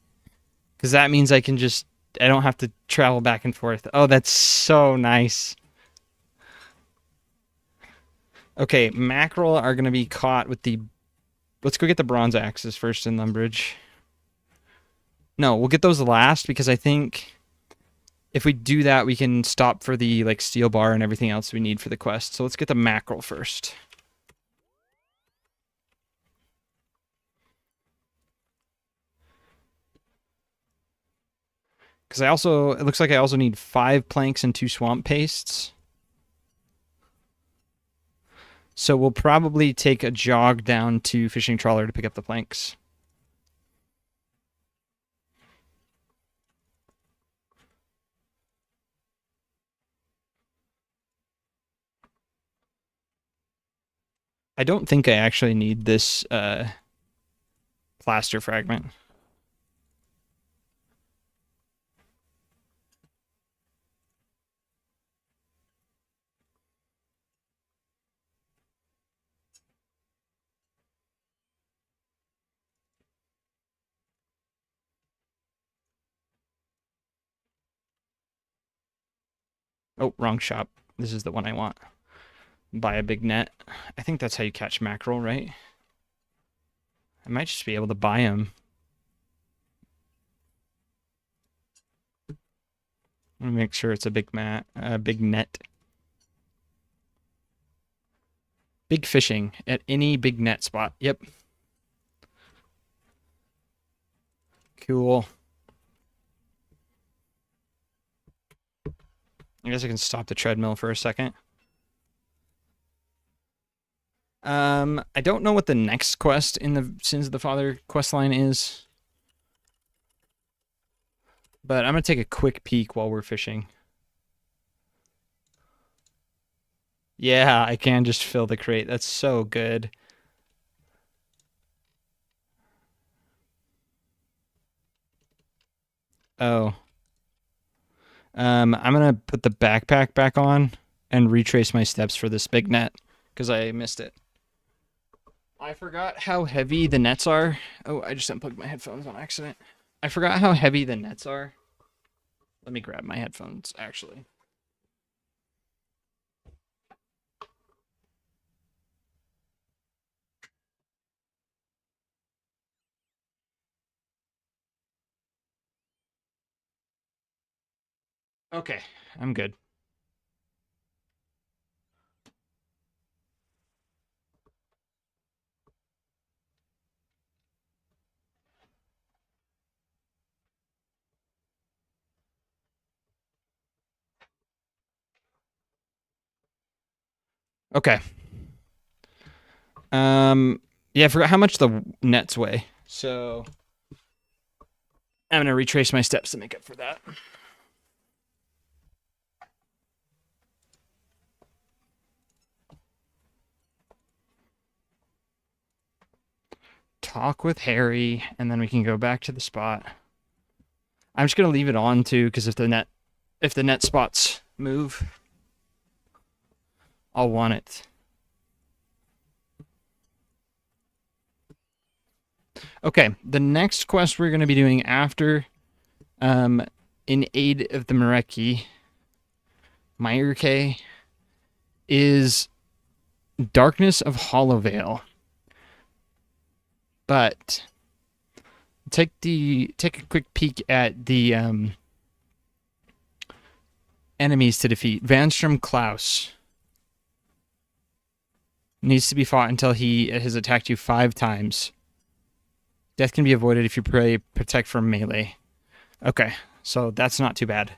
Because that means I don't have to travel back and forth. Oh, that's so nice. Okay, mackerel are going to be caught with the... Let's go get the bronze axes first in Lumbridge. No, we'll get those last because I think if we do that, we can stop for the like steel bar and everything else we need for the quest. So let's get the mackerel first. Because it looks like I also need 5 planks and 2 swamp pastes. So we'll probably take a jog down to fishing trawler to pick up the planks. I don't think I actually need this plaster fragment. Oh, wrong shop. This is the one I want. Buy a big net. I think that's how you catch mackerel, right? I might just be able to buy them. I'm gonna make sure it's a big net. Big fishing at any big net spot. Yep. Cool. I guess I can stop the treadmill for a second. I don't know what the next quest in the Sins of the Father quest line is. But I'm going to take a quick peek while we're fishing. Yeah, I can just fill the crate. That's so good. Oh. I'm going to put the backpack back on and retrace my steps for this big net because I missed it. I forgot how heavy the nets are. Oh, I just unplugged my headphones on accident. I forgot how heavy the nets are. Let me grab my headphones, actually. Okay, I'm good. Okay. Yeah, I forgot how much the nets weigh. So I'm gonna retrace my steps to make up for that. Talk with Harry, and then we can go back to the spot. I'm just gonna leave it on too, because if the net spots move, I'll want it. Okay, the next quest we're going to be doing after, in aid of the Mareki, Mayurke is Darkness of Hollowvale. But take a quick peek at the enemies to defeat. Vanstrom Klaus needs to be fought until he has attacked you 5 times. Death can be avoided if you protect from melee. Okay, so that's not too bad.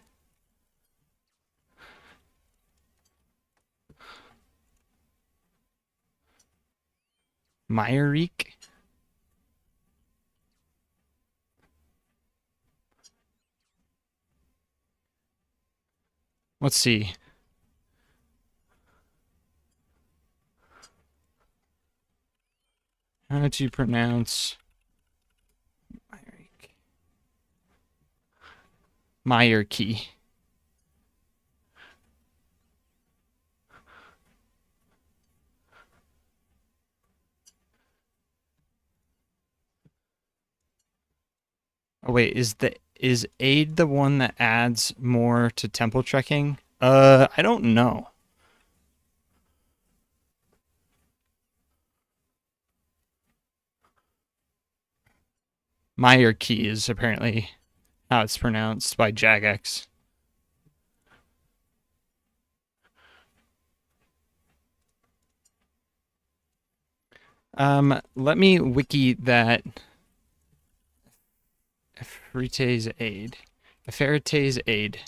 Myerik. Let's see. How do you pronounce Myerik? Myerik. Oh wait, is aid the one that adds more to temple trekking? I don't know. Myerik is apparently how it's pronounced by Jagex. Let me wiki that. Ferrete's aid. Ferrete's aid.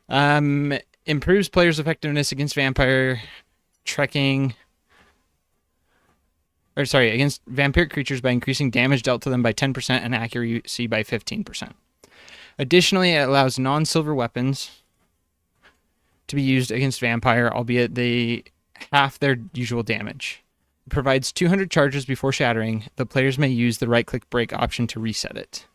Improves players' effectiveness against vampire trekking. Or sorry, against vampiric creatures by increasing damage dealt to them by 10% and accuracy by 15%. Additionally, it allows non-silver weapons to be used against vampire, albeit they half their usual damage. It provides 200 charges before shattering. The players may use the right-click break option to reset it.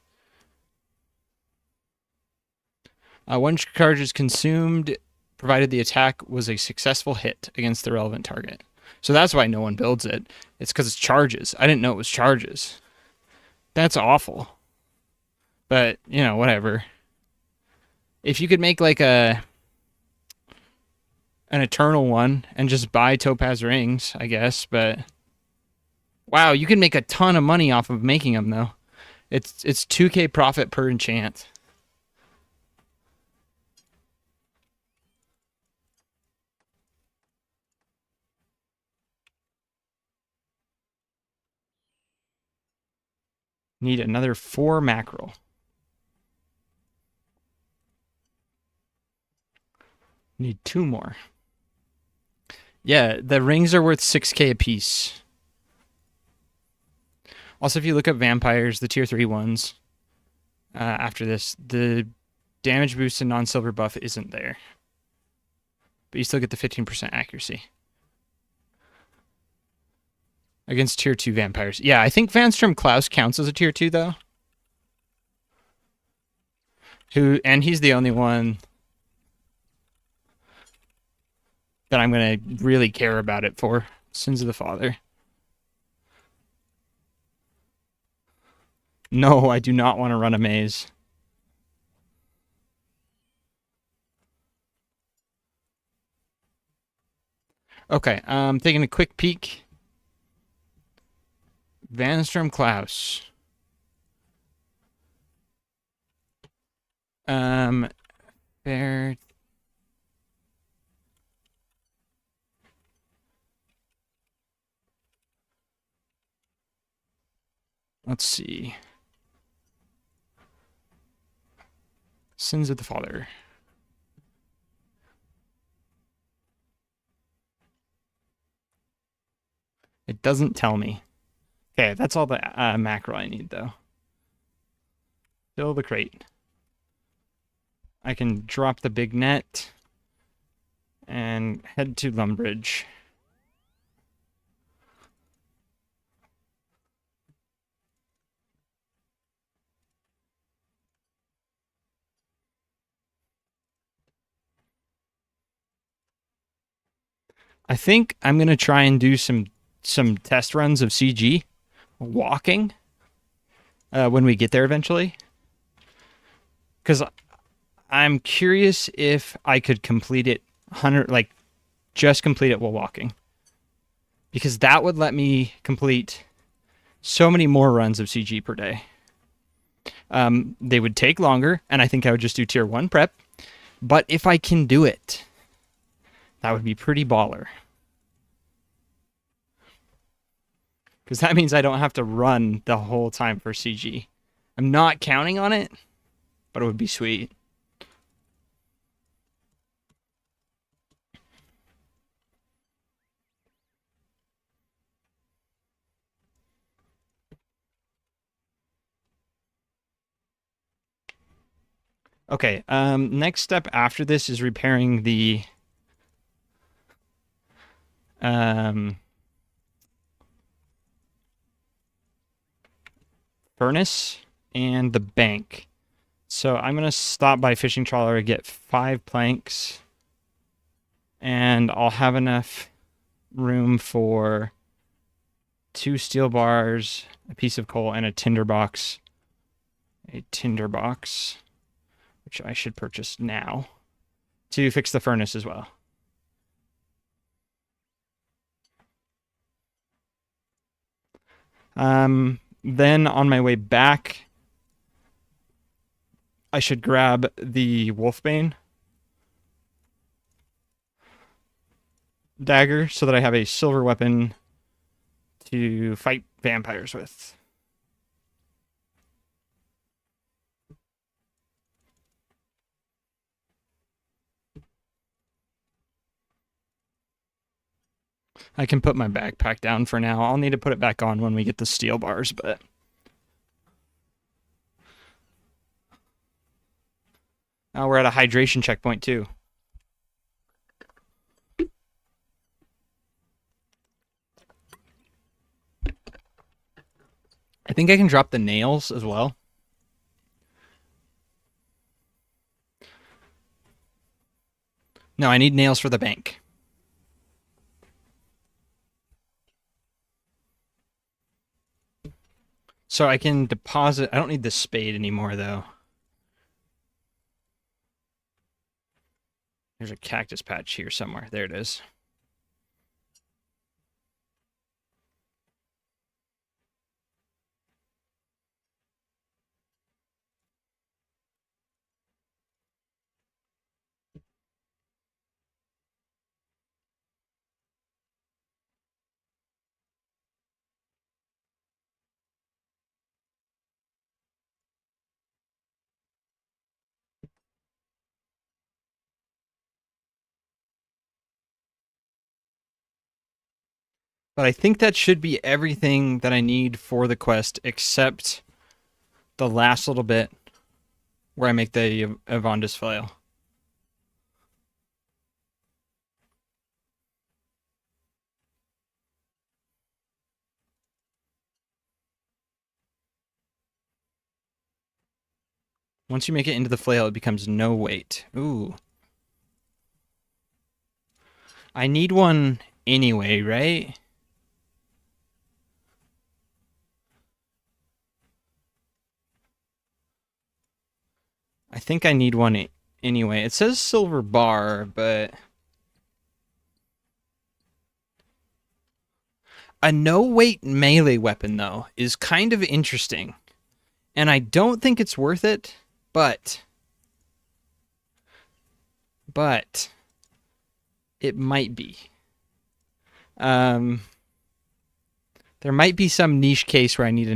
One charge is consumed, provided the attack was a successful hit against the relevant target. So that's why no one builds it. It's because it's charges. I didn't know it was charges. That's awful. But, you know, whatever. If you could make like an eternal one and just buy topaz rings, I guess, but wow, you can make a ton of money off of making them though. It's 2k profit per enchant. Need another 4 mackerel. Need 2 more. Yeah, the rings are worth 6k a piece. Also, if you look up vampires, the tier 3 ones, after this, the damage boost and non-silver buff isn't there. But you still get the 15% accuracy. Against tier 2 vampires. Yeah, I think Vanstrom Klaus counts as a tier 2, though. And he's the only one that I'm going to really care about it for. Sins of the Father. No, I do not want to run a maze. Okay, taking a quick peek. Vanstrom Klaus. Fair. Let's see. Sins of the Father. It doesn't tell me. Okay, that's all the mackerel I need, though. Fill the crate. I can drop the big net and head to Lumbridge. I think I'm going to try and do some test runs of CG walking when we get there eventually. Because I'm curious if I could complete it 100, like just complete it while walking. Because that would let me complete so many more runs of CG per day. They would take longer, and I think I would just do tier 1 prep. But if I can do it, that would be pretty baller. Because that means I don't have to run the whole time for CG. I'm not counting on it, but it would be sweet. Okay, next step after this is repairing the furnace and the bank. So I'm going to stop by fishing trawler and get 5 planks, and I'll have enough room for 2 steel bars, a piece of coal, and a tinder box. A tinder box, which I should purchase now to fix the furnace as well. Then on my way back, I should grab the Wolfbane dagger so that I have a silver weapon to fight vampires with. I can put my backpack down for now. I'll need to put it back on when we get the steel bars, but... Now we're at a hydration checkpoint too. I think I can drop the nails as well. No, I need nails for the bank. So I can deposit... I don't need the spade anymore, though. There's a cactus patch here somewhere. There it is. But I think that should be everything that I need for the quest, except the last little bit where I make the Avondis flail. Once you make it into the flail, it becomes no weight. Ooh. I need one anyway, right? I think I need one anyway. It says silver bar, but... A no-weight melee weapon, though, is kind of interesting. And I don't think it's worth it, but it might be. There might be some niche case where I need a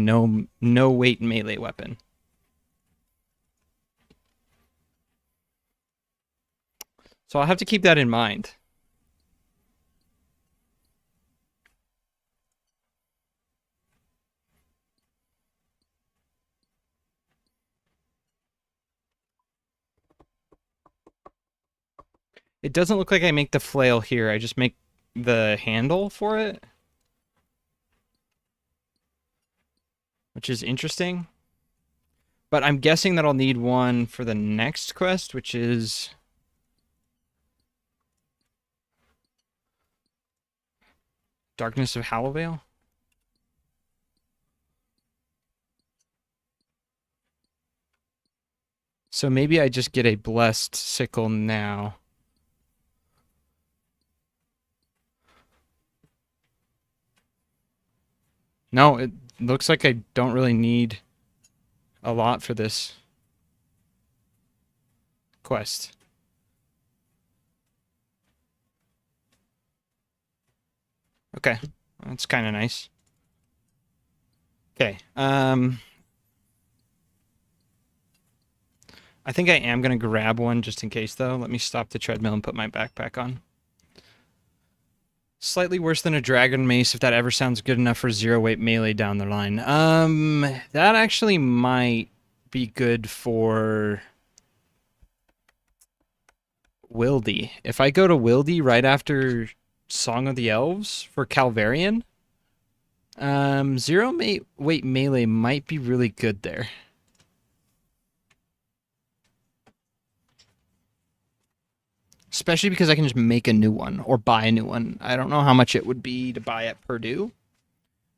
no-weight melee weapon. So I'll have to keep that in mind. It doesn't look like I make the flail here. I just make the handle for it, which is interesting. But I'm guessing that I'll need one for the next quest, which is... Darkness of Hallowvale? So maybe I just get a blessed sickle now. No, it looks like I don't really need a lot for this quest. Okay, that's kind of nice. Okay, I think I am going to grab one just in case, though. Let me stop the treadmill and put my backpack on. Slightly worse than a dragon mace, if that ever sounds good enough for zero weight melee down the line. That actually might be good for Wildy. If I go to Wildy right after Song of the Elves for Calvarian, zero weight melee might be really good there. Especially because I can just make a new one or buy a new one. I don't know how much it would be to buy at Purdue,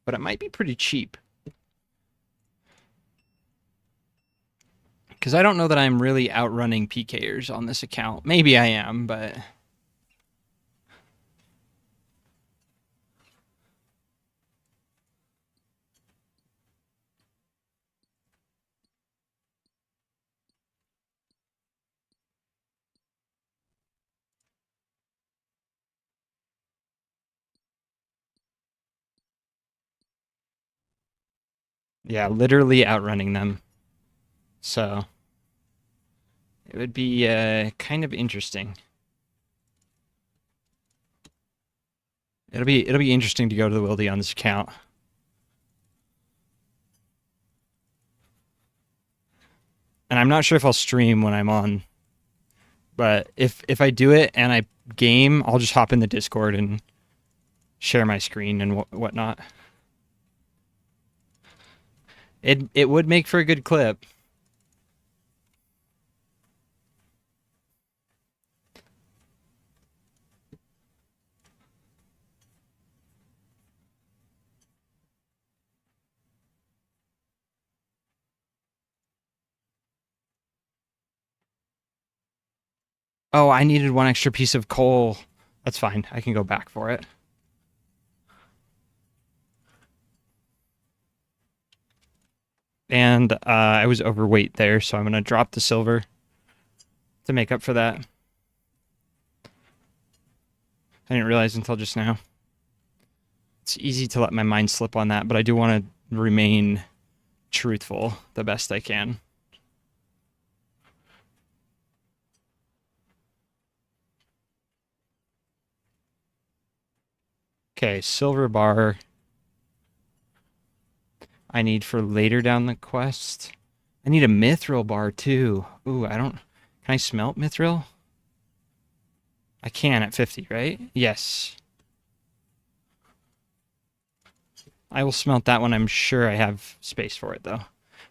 but it might be pretty cheap. Because I don't know that I'm really outrunning PKers on this account. Maybe I am, but... yeah, literally outrunning them. So... it would be kind of interesting. It'll be interesting to go to the Wildy on this account. And I'm not sure if I'll stream when I'm on, but if I do it and I game, I'll just hop in the Discord and share my screen and whatnot. It would make for a good clip. Oh, I needed one extra piece of coal. That's fine. I can go back for it. And I was overweight there, so I'm going to drop the silver to make up for that. I didn't realize until just now. It's easy to let my mind slip on that, but I do want to remain truthful the best I can. Okay, silver bar. I need for later down the quest. I need a mithril bar too. Ooh, I don't... can I smelt mithril? I can at 50, right? Yes. I will smelt that when I'm sure I have space for it, though.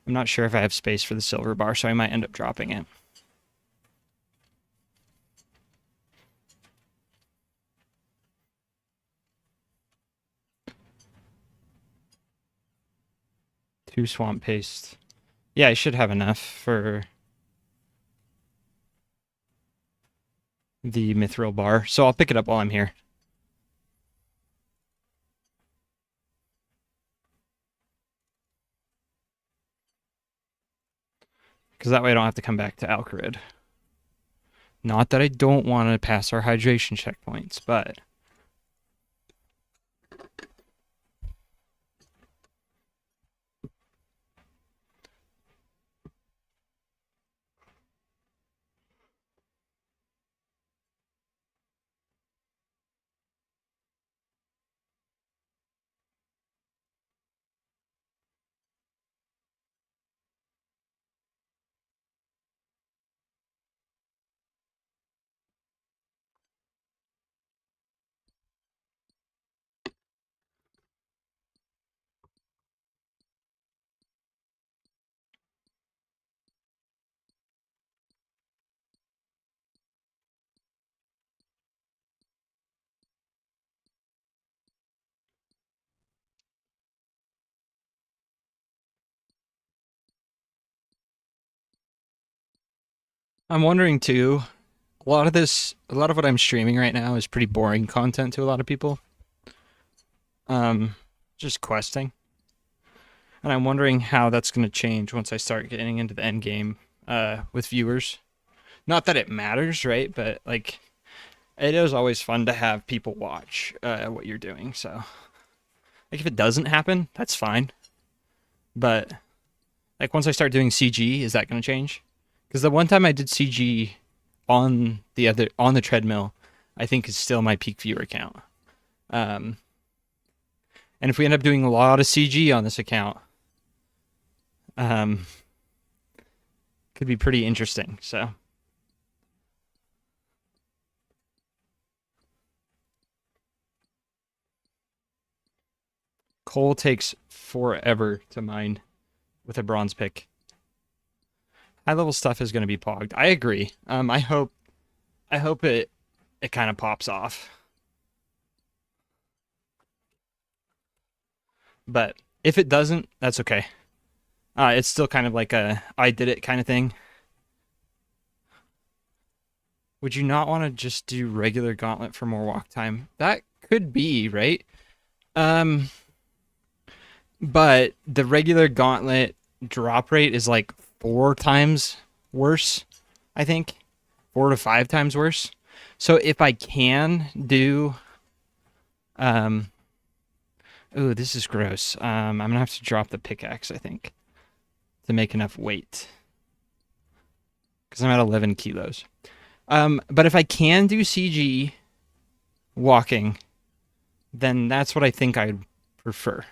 I'm not sure if I have space for the silver bar, so I might end up dropping it. Two swamp paste. Yeah, I should have enough for the mithril bar, so I'll pick it up while I'm here. Because that way I don't have to come back to Alcarid. Not that I don't want to pass our hydration checkpoints, but... I'm wondering too. A lot of what I'm streaming right now is pretty boring content to a lot of people. Um, just questing, and I'm wondering how that's going to change once I start getting into the end game with viewers. Not that it matters, right? But like, it is always fun to have people watch what you're doing. So, like, if it doesn't happen, that's fine. But like, once I start doing CG, is that going to change? Because the one time I did CG on the treadmill, I think is still my peak viewer count. Um, and if we end up doing a lot of CG on this account, um, could be pretty interesting. So. Coal takes forever to mine with a bronze pick. High level stuff is going to be pogged. I agree. I hope it kind of pops off. But if it doesn't, that's okay. It's still kind of like a I did it kind of thing. Would you not want to just do regular gauntlet for more walk time? That could be, right? Um, but the regular gauntlet drop rate is like 4 times worse, I think. 4 to 5 times worse. So if I can do ooh, this is gross. I'm gonna have to drop the pickaxe, I think, to make enough weight. Because I'm at 11 kilos. But if I can do CG walking, then that's what I think I'd prefer.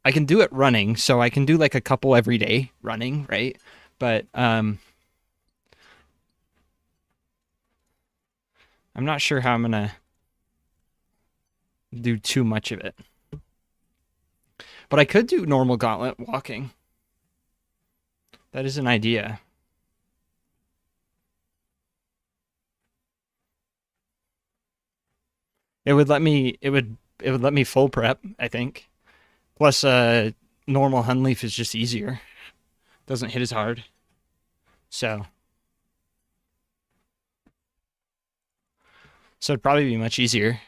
I can do it running, so I can do like a couple every day running, right? But I'm not sure how I'm gonna do too much of it. But I could do normal gauntlet walking. That is an idea. It would let me full prep, I think. Plus normal Hunleaf is just easier. Doesn't hit as hard. So it'd probably be much easier.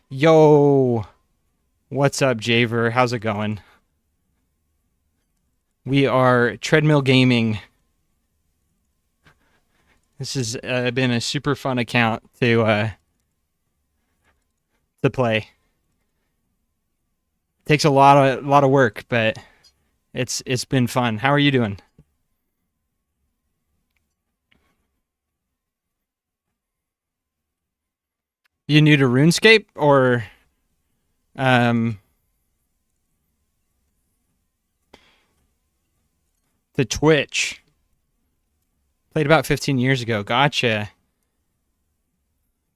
Yo, what's up, Javer? How's it going? We are Treadmill Gaming. This has been a super fun account to play. Takes a lot of work, but it's been fun. How are you doing? You new to RuneScape or um the Twitch? Played about 15 years ago. Gotcha.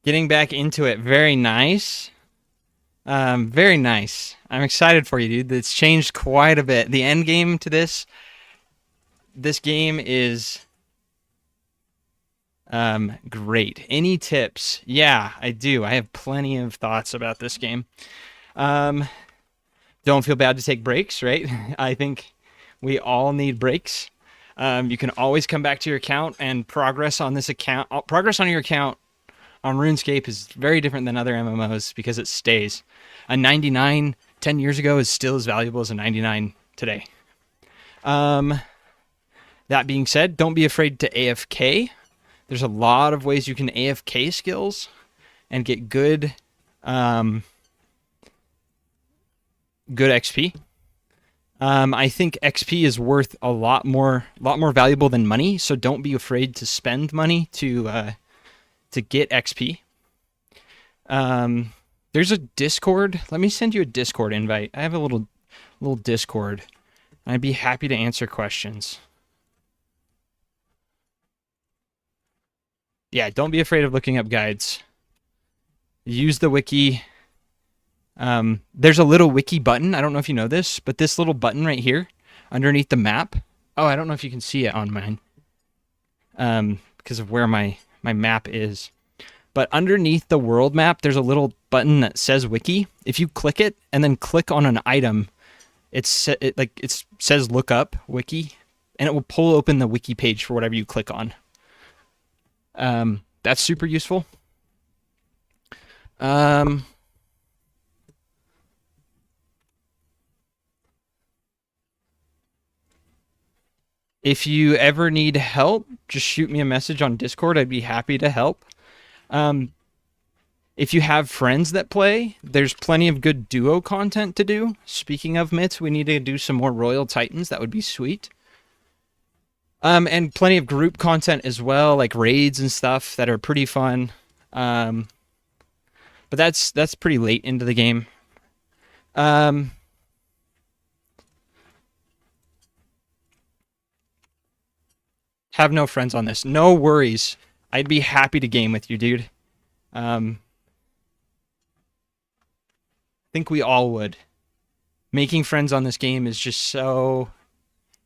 Getting back into it. Very nice. Very nice. I'm excited for you, dude. It's changed quite a bit. The end game to this game is great. Any tips? Yeah, I do. I have plenty of thoughts about this game. Um, don't feel bad to take breaks, right? I think we all need breaks. You can always come back to your account and progress on this account. Progress on your account on RuneScape is very different than other MMOs because it stays. A 99 10 years ago is still as valuable as a 99 today. That being said, don't be afraid to AFK. There's a lot of ways you can AFK skills and get good good XP. I think XP is worth a lot more valuable than money. So don't be afraid to spend money to get XP. There's a Discord. Let me send you a Discord invite. I have a little Discord. I'd be happy to answer questions. Yeah, don't be afraid of looking up guides. Use the wiki. There's a little wiki button. I don't know if you know this, but this little button right here underneath the map. Oh, I don't know if you can see it on mine. Because of where my map is. But underneath the world map, there's a little button that says wiki. If you click it and then click on an item, it says look up wiki, and it will pull open the wiki page for whatever you click on. That's super useful. If you ever need help, just shoot me a message on Discord. I'd be happy to help. Um, if you have friends that play, there's plenty of good duo content to do. Speaking of Mitts, we need to do some more Royal Titans. That would be sweet. And plenty of group content as well, like raids and stuff that are pretty fun. But that's pretty late into the game. Have no friends on this. No worries. I'd be happy to game with you, dude. Think we all would. Making friends on this game is just so...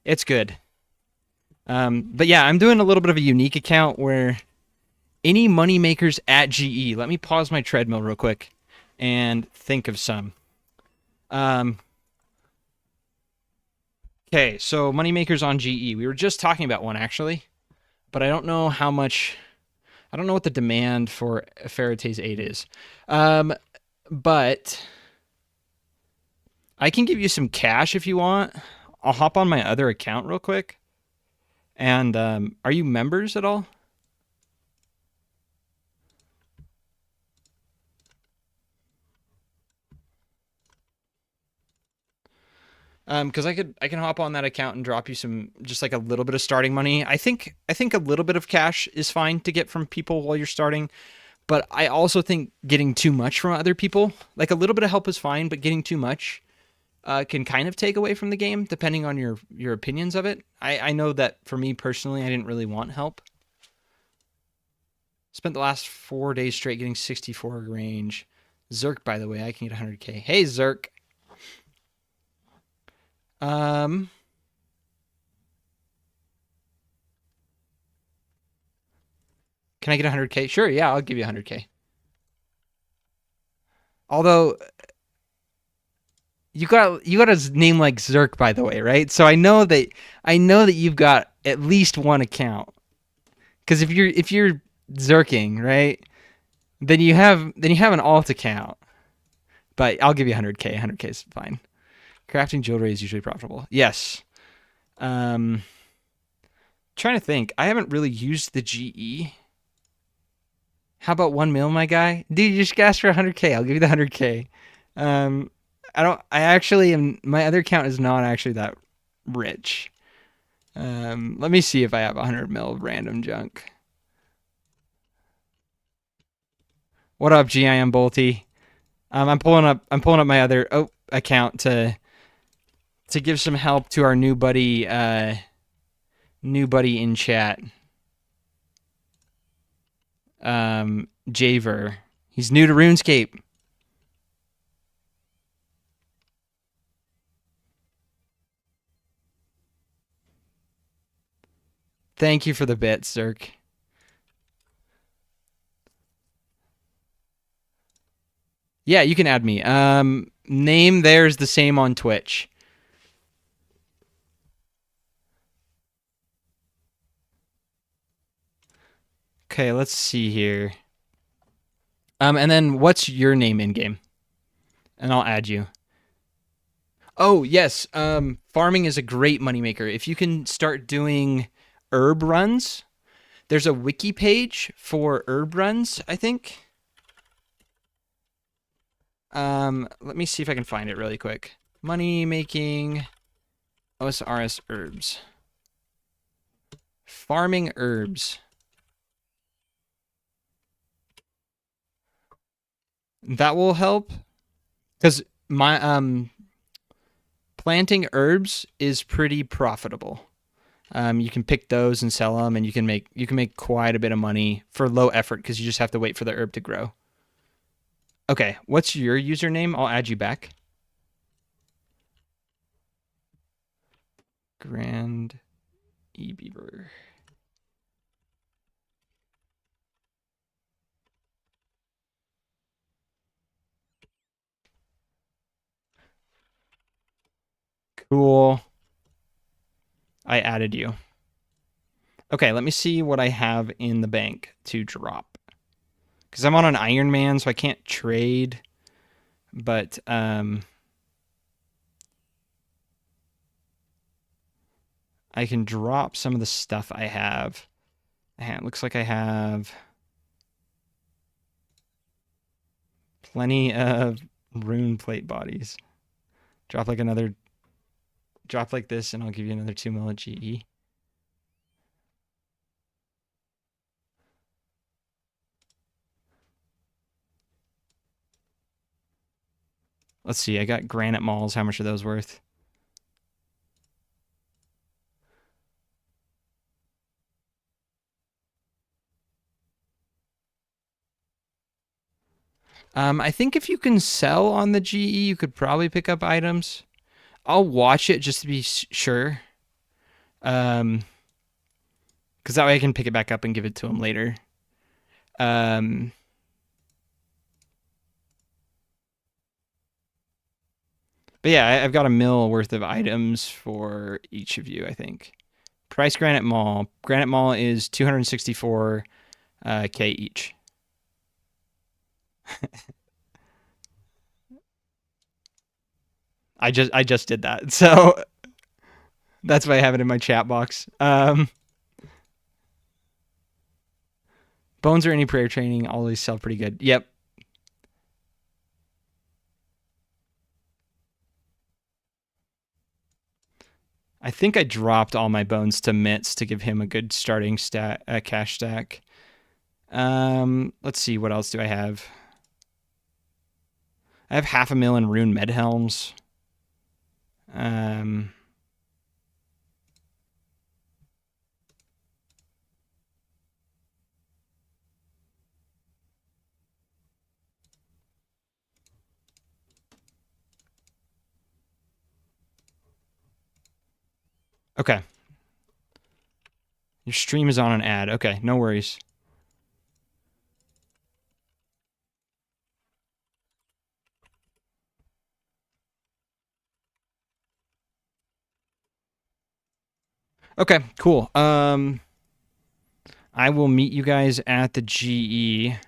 It's good. But yeah, I'm doing a little bit of a unique account where any money makers at GE... Let me pause my treadmill real quick and think of some. Okay, so money makers on GE. We were just talking about one, actually. But I don't know how much... I don't know what the demand for Farate's 8 is. But... I can give you some cash if you want. I'll hop on my other account real quick. And are you members at all? Because I can hop on that account and drop you some, just like a little bit of starting money. I think a little bit of cash is fine to get from people while you're starting. But I also think getting too much from other people, like a little bit of help is fine, but getting too much can kind of take away from the game, depending on your opinions of it. I know that for me personally, I didn't really want help. Spent the last 4 days straight getting 64 range. Zerk, by the way, I can get 100k. Hey, Zerk. Can I get 100k? Sure, yeah, I'll give you 100k. Although you got a name like Zerk, by the way, right? So I know that you've got at least one account. Because if you're Zerking, right, then you have an alt account. But I'll give you 100k. 100k is fine. Crafting jewelry is usually profitable. Yes. Trying to think. I haven't really used the GE. How about 1 mil, my guy? Dude, you just asked for 100k. I'll give you the 100k. I actually am. My other account is not actually that rich. Let me see if I have 100 mil of random junk. What up, GIM Bolty? I'm pulling up my other account to give some help to our new buddy in chat. Javer. He's new to RuneScape. Thank you for the bit, Zerk. Yeah, you can add me. Name there's the same on Twitch. Okay, let's see here. And then what's your name in game? And I'll add you. Oh, yes. Farming is a great moneymaker. If you can start doing herb runs, there's a wiki page for herb runs, I think. Let me see if I can find it really quick. Money making OSRS herbs. Farming herbs. That will help. Because my planting herbs is pretty profitable. You can pick those and sell them, and you can make quite a bit of money for low effort because you just have to wait for the herb to grow. Okay, what's your username? I'll add you back. Grand eBeaver. Cool. I added you. Okay, let me see what I have in the bank to drop. Because I'm on an Iron Man, so I can't trade. But, I can drop some of the stuff I have. It looks like I have plenty of rune plate bodies. Drop like this, and I'll give you another 2 mil of GE. Let's see, I got granite malls. How much are those worth? I think if you can sell on the GE, you could probably pick up items. I'll watch it just to be sure. Because that way I can pick it back up and give it to him later. But yeah, I've got a mil worth of items for each of you, I think. Price Granite Mall. Granite Mall is 264K each. I just did that, so that's why I have it in my chat box. Bones or any prayer training always sell pretty good. Yep. I think I dropped all my bones to Mitz to give him a good starting cash stack. Let's see, what else do I have? I have 500,000 rune med helms. Okay. Your stream is on an ad. Okay, no worries. Okay, cool. I will meet you guys at the GE.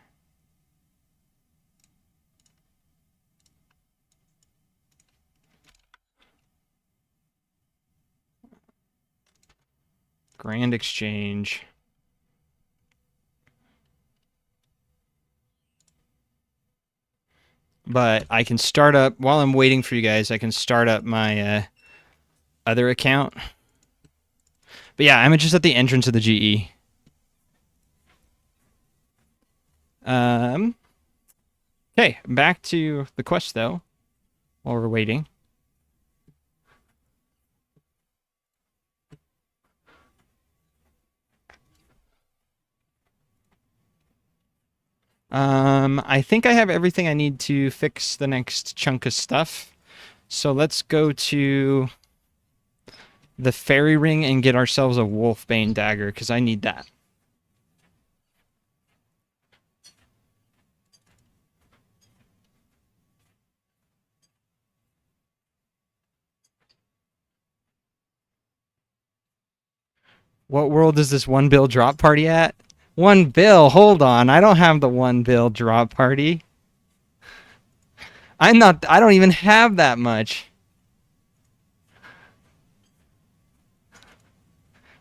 Grand Exchange. But I can start up, while I'm waiting for you guys, I can start up my other account. But yeah, I'm just at the entrance of the GE. Okay, back to the quest though, while we're waiting. I think I have everything I need to fix the next chunk of stuff. So let's go to the fairy ring and get ourselves a wolfbane dagger, because I need that. What world is this 1 bill drop party at? 1 bill? Hold on. I don't have the 1 bill drop party. I don't even have that much.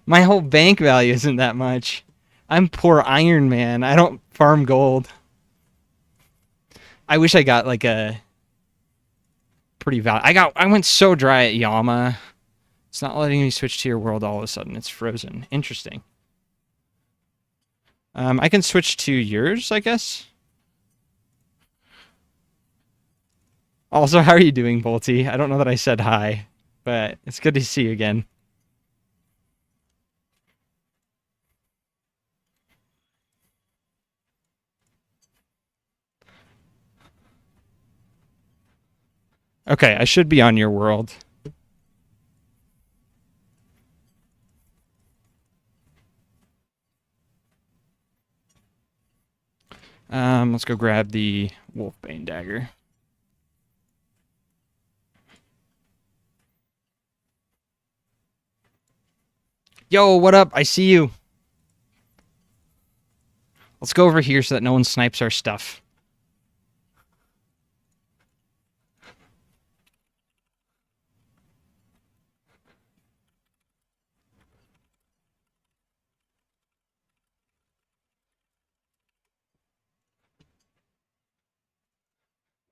My whole bank value isn't that much. I'm poor Iron Man. I don't farm gold. I wish I got like a pretty I went so dry at Yama. It's not letting me switch to your world all of a sudden. It's frozen. Interesting. I can switch to yours, I guess. Also, how are you doing, Bolty? I don't know that I said hi, but it's good to see you again. Okay, I should be on your world. Let's go grab the Wolfbane dagger. Yo, what up? I see you. Let's go over here so that no one snipes our stuff.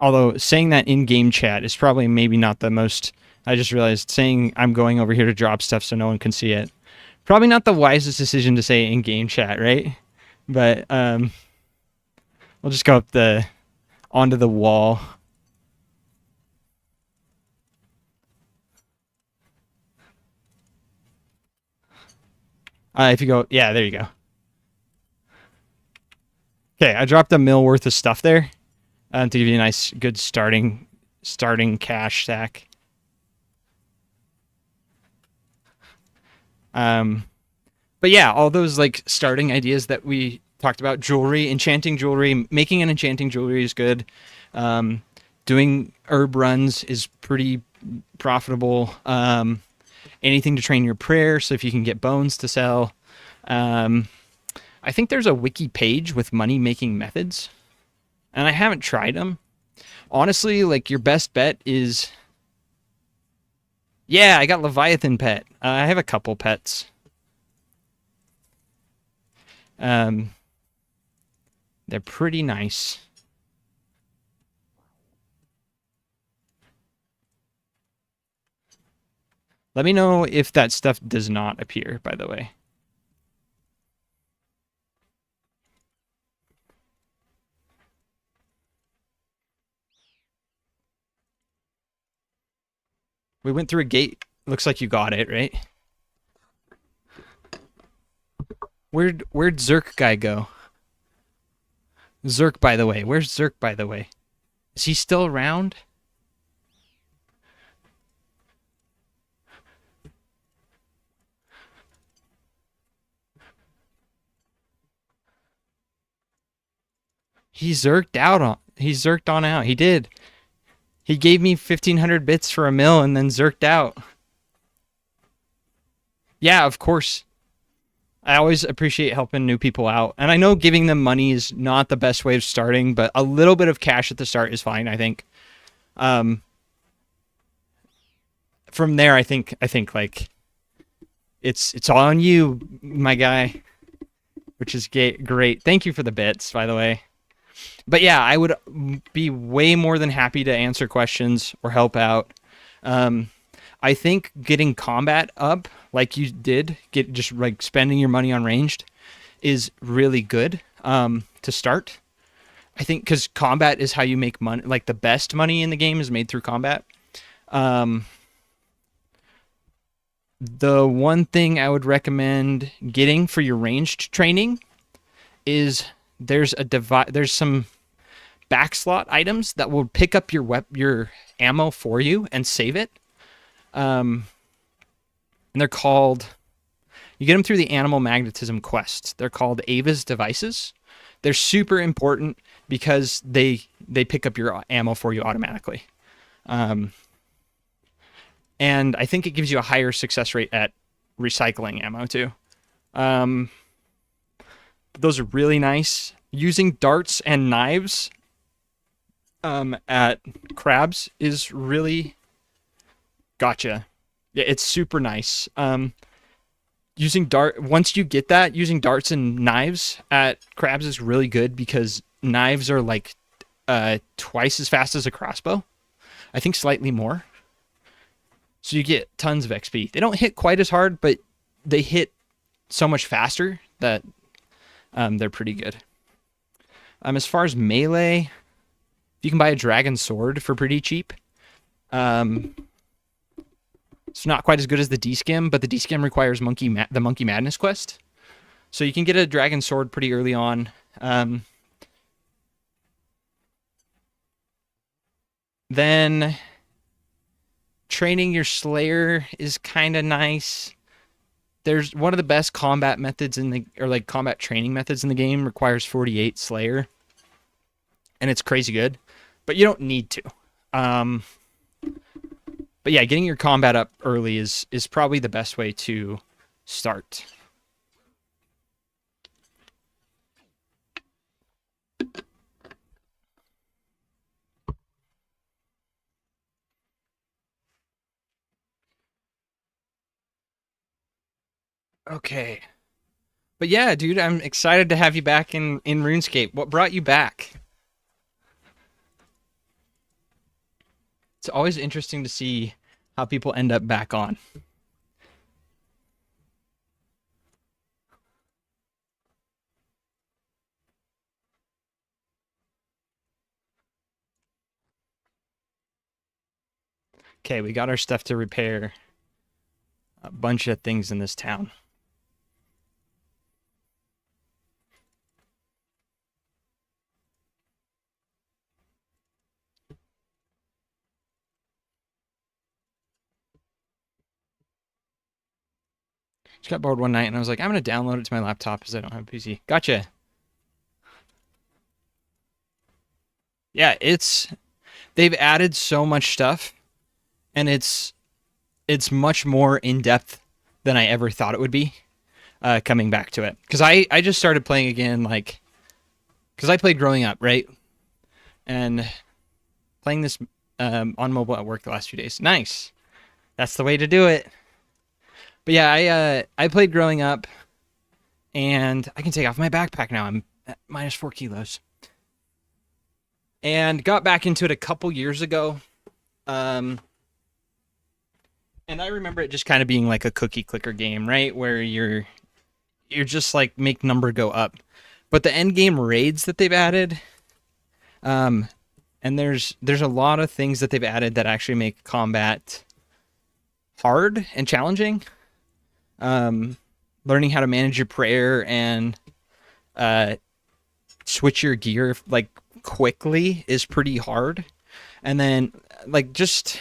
Although saying that in game chat is probably maybe not the most. I just realized saying I'm going over here to drop stuff so no one can see it. Probably not the wisest decision to say in game chat, right? But we'll just go up the onto the wall. If you go, yeah, there you go. Okay, I dropped a mil worth of stuff there to give you a nice, good starting cash stack. But yeah, all those like starting ideas that we talked about, jewelry, enchanting jewelry, making an enchanting jewelry is good. Doing herb runs is pretty profitable. Anything to train your prayer, so if you can get bones to sell. I think there's a wiki page with money making methods, and I haven't tried them. Honestly, like your best bet is, yeah, I got Leviathan pet. I have a couple pets. They're pretty nice. Let me know if that stuff does not appear, by the way. We went through a gate. Looks like you got it, right? Where'd Zerk guy go? Zerk, by the way. Where's Zerk, by the way? Is he still around? He zerked on out. He did. He gave me 1,500 bits for a mil and then zerked out. Yeah, of course. I always appreciate helping new people out. And I know giving them money is not the best way of starting, but a little bit of cash at the start is fine, I think. From there, I think like it's all on you, my guy, which is great. Thank you for the bits, by the way. But yeah, I would be way more than happy to answer questions or help out. I think getting combat up, like you did, just like spending your money on ranged, is really good to start. I think because combat is how you make money. Like the best money in the game is made through combat. The one thing I would recommend getting for your ranged training is there's some backslot items that will pick up your ammo for you and save it. And they're called, you get them through the animal magnetism quest. They're called Ava's devices. They're super important because they pick up your ammo for you automatically. And I think it gives you a higher success rate at recycling ammo too. Those are really nice. Using darts and knives at crabs is really gotcha. Yeah, it's super nice. Once you get that, using darts and knives at crabs is really good because knives are like twice as fast as a crossbow. I think slightly more. So you get tons of XP. They don't hit quite as hard, but they hit so much faster that they're pretty good. As far as melee, you can buy a dragon sword for pretty cheap. It's not quite as good as the D-Skim, but the D-Skim requires the Monkey Madness quest. So you can get a dragon sword pretty early on. Then training your Slayer is kind of nice. There's one of the best combat methods combat training methods in the game requires 48 Slayer. And it's crazy good, but you don't need to. But yeah, getting your combat up early is probably the best way to start. Okay. But yeah, dude, I'm excited to have you back in RuneScape. What brought you back? It's always interesting to see how people end up back on. Okay, we got our stuff to repair a bunch of things in this town. Just got bored one night and I was like, I'm going to download it to my laptop because I don't have a PC. Gotcha. Yeah, they've added so much stuff and it's much more in depth than I ever thought it would be coming back to it. Because I just started playing again, like, because I played growing up, right? And playing this on mobile at work the last few days. Nice. That's the way to do it. But yeah, I played growing up, and I can take off my backpack now. I'm at minus 4 kilos. And got back into it a couple years ago. And I remember it just kind of being like a cookie clicker game, right? Where you're just like make number go up. But the end game raids that they've added, and there's a lot of things that they've added that actually make combat hard and challenging. Learning how to manage your prayer and switch your gear like quickly is pretty hard. And then like just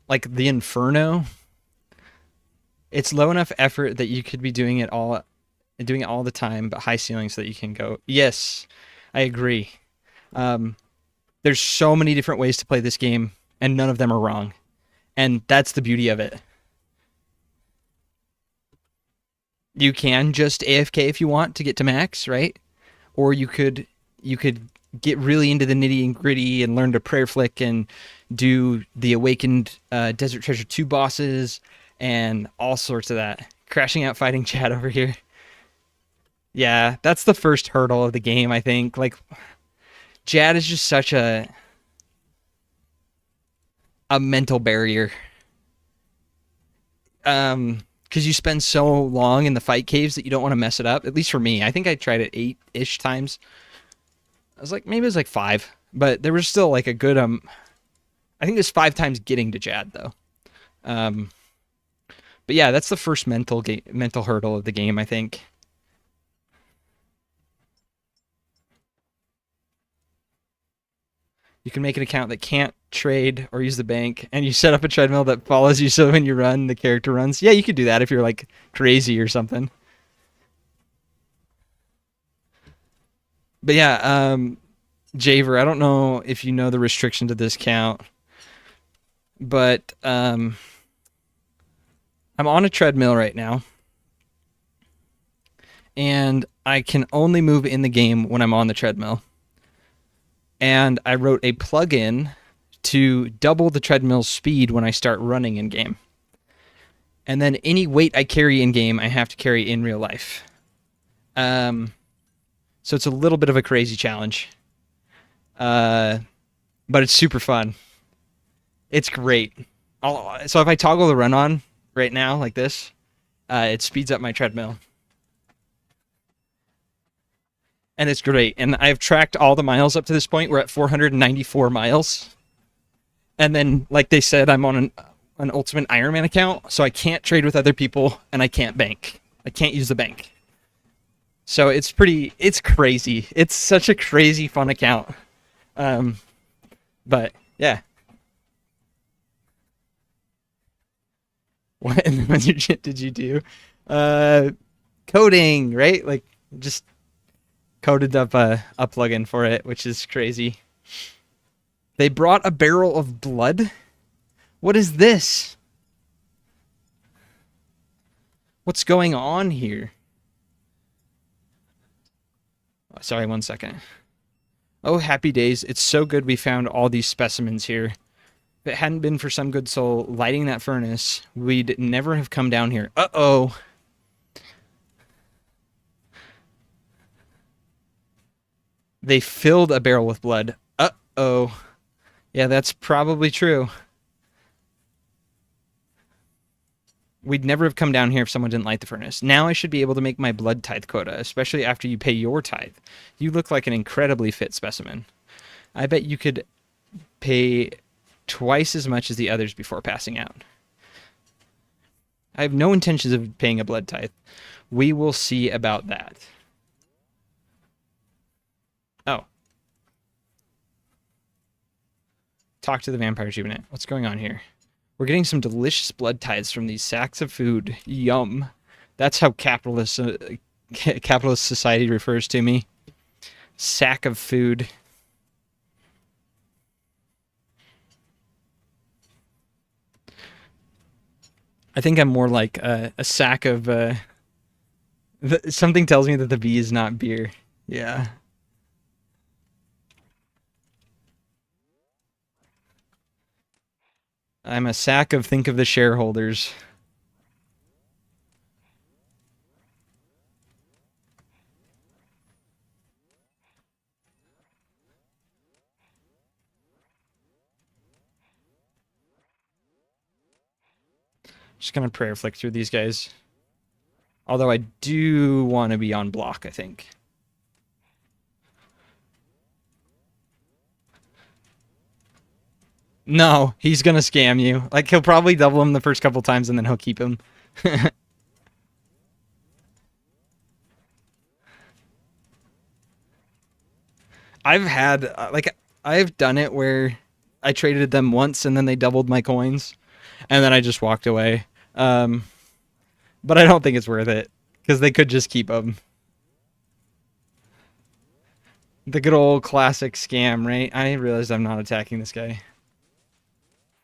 like the Inferno, it's low enough effort that you could be doing it all the time, but high ceiling so that you can go. Yes, I agree. There's so many different ways to play this game, and none of them are wrong. And that's the beauty of it. You can just AFK if you want to get to max, right? Or you could get really into the nitty and gritty and learn to prayer flick and do the Awakened Desert Treasure 2 bosses and all sorts of that. Crashing out fighting Chad over here. Yeah, that's the first hurdle of the game, I think. Like, Jad is just such a mental barrier. Because you spend so long in the fight caves that you don't want to mess it up. At least for me. I think I tried it 8-ish times. I was like, maybe it was like 5. But there was still like a good, I think there's 5 times getting to Jad, though. But yeah, that's the first mental hurdle of the game, I think. You can make an account that can't trade or use the bank, and you set up a treadmill that follows you so when you run, the character runs. Yeah, you could do that if you're like crazy or something. But yeah, Javer, I don't know if you know the restriction to this count, but I'm on a treadmill right now, and I can only move in the game when I'm on the treadmill. And I wrote a plugin to double the treadmill's speed when I start running in game. And then any weight I carry in game, I have to carry in real life. So it's a little bit of a crazy challenge. But it's super fun. It's great. So if I toggle the run on right now, like this, it speeds up my treadmill. And it's great. And I've tracked all the miles up to this point. We're at 494 miles. And then, like they said, I'm on an Ultimate Ironman account, so I can't trade with other people, and I can't bank. I can't use the bank. So it's crazy. It's such a crazy fun account. But, yeah. What in the shit did you do? Coding, right? Like, just coded up a plugin for it, which is crazy. They brought a barrel of blood? What is this? What's going on here? Oh, sorry, 1 second. Oh, happy days. It's so good we found all these specimens here. If it hadn't been for some good soul lighting that furnace, we'd never have come down here. Uh-oh. They filled a barrel with blood. Uh-oh. Yeah, that's probably true. We'd never have come down here if someone didn't light the furnace. Now I should be able to make my blood tithe quota, especially after you pay your tithe. You look like an incredibly fit specimen. I bet you could pay twice as much as the others before passing out. I have no intentions of paying a blood tithe. We will see about that. Oh. Talk to the vampire rejuvenant. What's going on here? We're getting some delicious blood tithes from these sacks of food. Yum. That's how capitalist society refers to me. Sack of food. I think I'm more like a sack of... something tells me that the B is not beer. Yeah. I'm a sack of think of the shareholders. Just gonna prayer flick through these guys. Although I do want to be on block, I think. No, he's gonna scam you. Like, he'll probably double him the first couple times and then he'll keep him. I've had, I've done it where I traded them once and then they doubled my coins. And then I just walked away. But I don't think it's worth it. Because they could just keep them. The good old classic scam, right? I realized I'm not attacking this guy.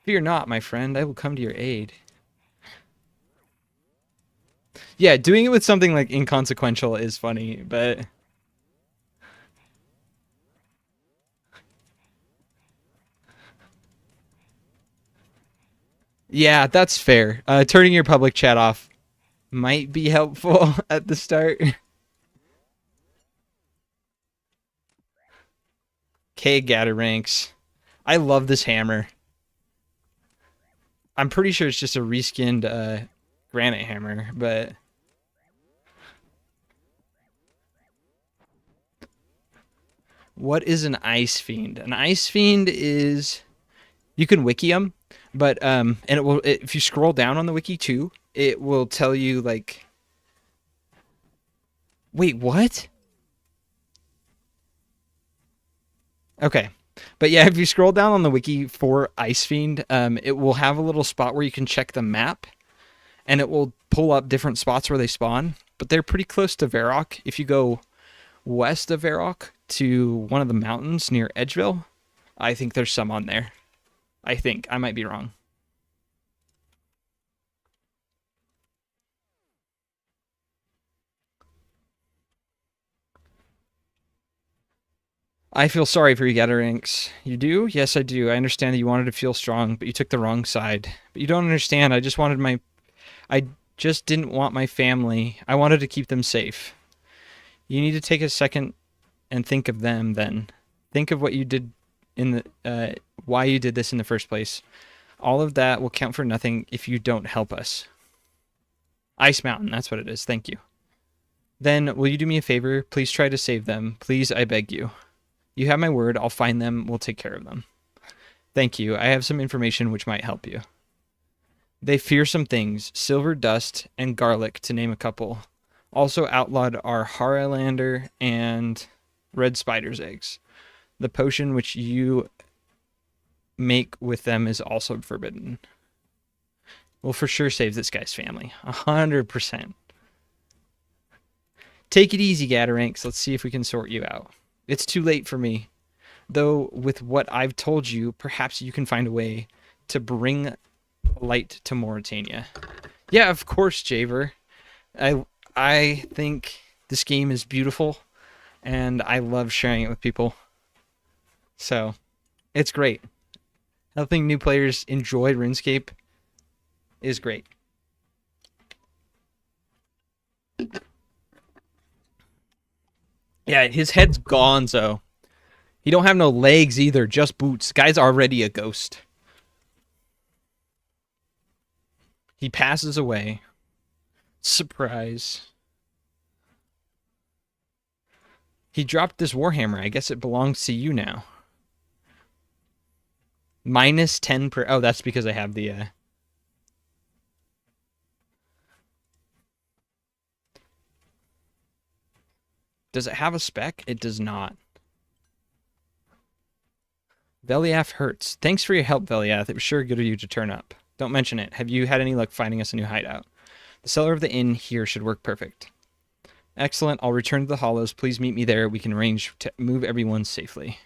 Fear not, my friend. I will come to your aid. Yeah, doing it with something like inconsequential is funny, but... Yeah, that's fair. Turning your public chat off might be helpful at the start. K Gataranks. I love this hammer. I'm pretty sure it's just a reskinned granite hammer, but... What is an ice fiend? An ice fiend is... You can wiki them, but and if you scroll down on the wiki too, it will tell you like... Wait, what? Okay. But yeah, if you scroll down on the wiki for Ice Fiend, it will have a little spot where you can check the map, and it will pull up different spots where they spawn. But they're pretty close to Varrock. If you go west of Varrock to one of the mountains near Edgeville, I think there's some on there. I think. I might be wrong. I feel sorry for you, Gatarinx. You do? Yes, I do. I understand that you wanted to feel strong, but you took the wrong side. But you don't understand. I just didn't want my family. I wanted to keep them safe. You need to take a second and think of them then. Think of what you did why you did this in the first place. All of that will count for nothing if you don't help us. Ice Mountain, that's what it is. Thank you. Then, will you do me a favor? Please try to save them. Please, I beg you. You have my word. I'll find them. We'll take care of them. Thank you. I have some information which might help you. They fear some things. Silver dust and garlic, to name a couple. Also outlawed are Haralander and red spider's eggs. The potion which you make with them is also forbidden. We'll for sure save this guy's family. 100%. Take it easy, Gataranx. Let's see if we can sort you out. It's too late for me. Though, with what I've told you, perhaps you can find a way to bring light to Mauritania. Yeah, of course, Javer. I think this game is beautiful, and I love sharing it with people. So it's great. Helping new players enjoy RuneScape is great. Yeah, his head's gone, so he don't have no legs either, just boots. Guy's already a ghost. He passes away. Surprise. He dropped this Warhammer. I guess it belongs to you now. Minus 10 per... Oh, that's because I have the... Does it have a spec? It does not. Veliath hurts. Thanks for your help, Veliath. It was sure good of you to turn up. Don't mention it. Have you had any luck finding us a new hideout? The cellar of the inn here should work perfect. Excellent. I'll return to the hollows. Please meet me there. We can arrange to move everyone safely.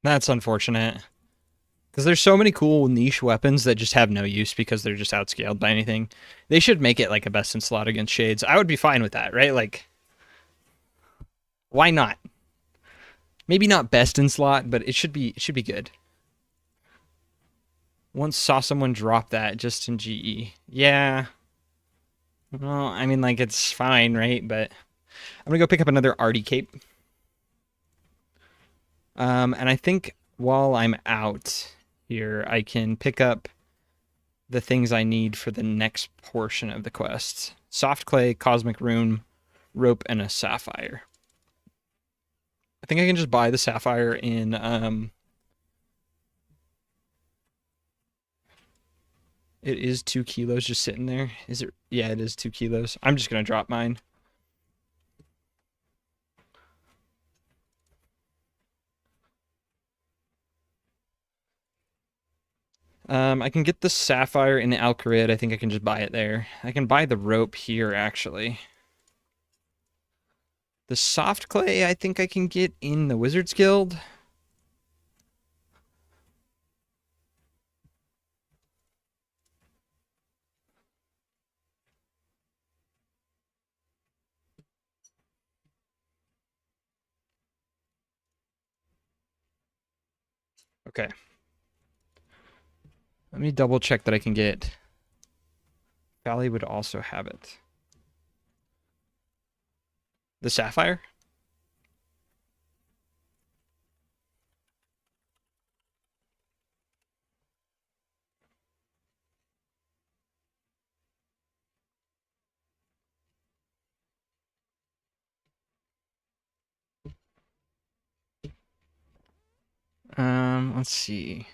That's unfortunate. Because there's so many cool niche weapons that just have no use because they're just outscaled by anything. They should make it like a best in slot against Shades. I would be fine with that, right? Like, why not? Maybe not best in slot, but it should be good. Once saw someone drop that just in GE. Yeah. Well, I mean, like, it's fine, right? But I'm gonna go pick up another Artie cape. And I think while I'm out here, I can pick up the things I need for the next portion of the quest. Soft clay, cosmic rune, rope, and a sapphire. I think I can just buy the sapphire in it is 2 kilos just sitting there. Is it? Yeah, it is 2 kilos. I'm just gonna drop mine. I can get the sapphire in the Alcarid. I think I can just buy it there. I can buy the rope here, actually. The soft clay, I think I can get in the Wizard's Guild. Okay. Let me double check that I can get. Valley would also have it. The sapphire? Let's see.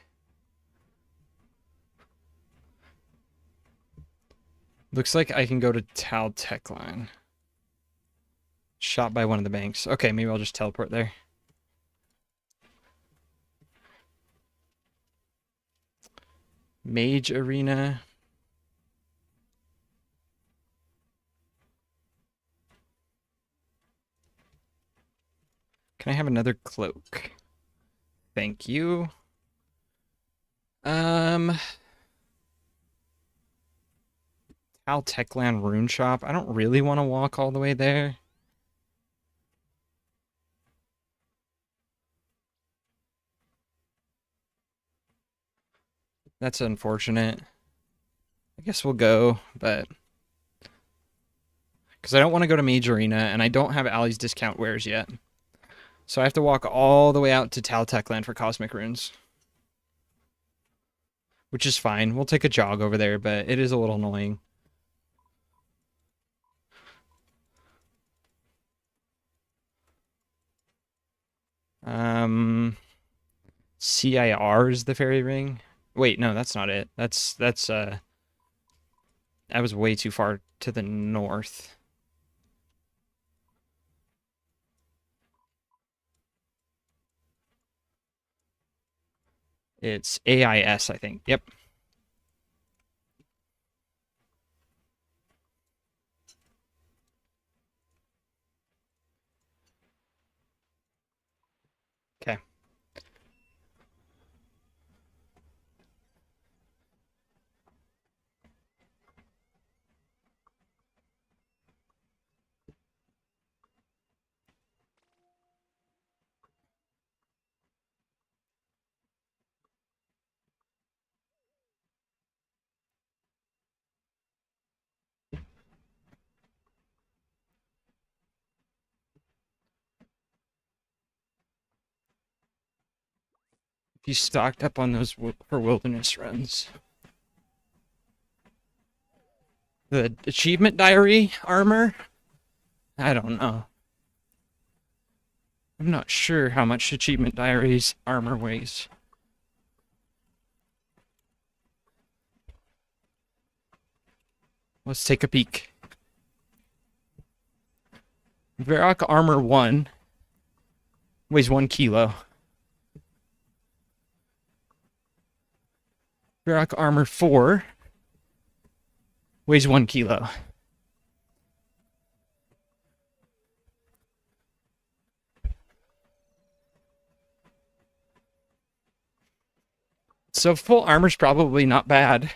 Looks like I can go to Tal Tech Line. Shot by one of the banks. Okay, maybe I'll just teleport there. Mage Arena. Can I have another cloak? Thank you. Tal Techland Rune Shop. I don't really want to walk all the way there. That's unfortunate. I guess we'll go, but... Because I don't want to go to Mage Arena, and I don't have Ali's discount wares yet. So I have to walk all the way out to Tal Techland for Cosmic Runes. Which is fine. We'll take a jog over there, but it is a little annoying. CIR is the fairy ring. Wait, no, that's not it. That was way too far to the north. It's AIS, I think. Yep. Be stocked up on those for wilderness runs. The achievement diary armor? I don't know. I'm not sure how much achievement diary's armor weighs. Let's take a peek. Varrock armor 1 weighs 1 kilo. Varrock armor 4 weighs 1 kilo. So full armor's probably not bad,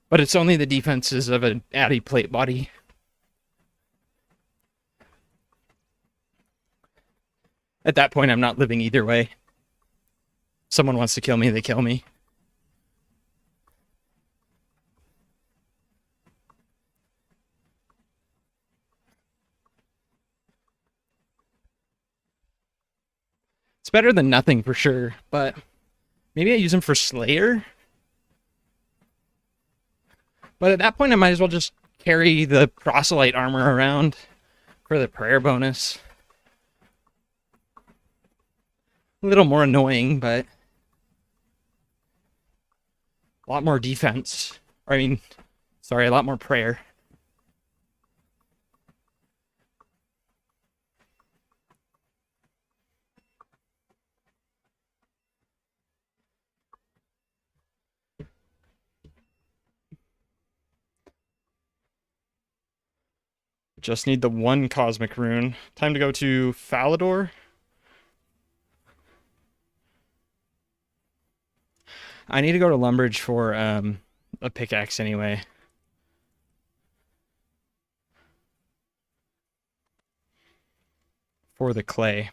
but it's only the defenses of an Addy plate body. At that point, I'm not living either way. Someone wants to kill me, they kill me. It's better than nothing for sure, but maybe I use them for Slayer. But at that point, I might as well just carry the proselyte armor around for the prayer bonus. A little more annoying, but a lot more defense. I mean, sorry, a lot more prayer. Just need the one cosmic rune. Time to go to Falador. I need to go to Lumbridge for a pickaxe anyway. For the clay.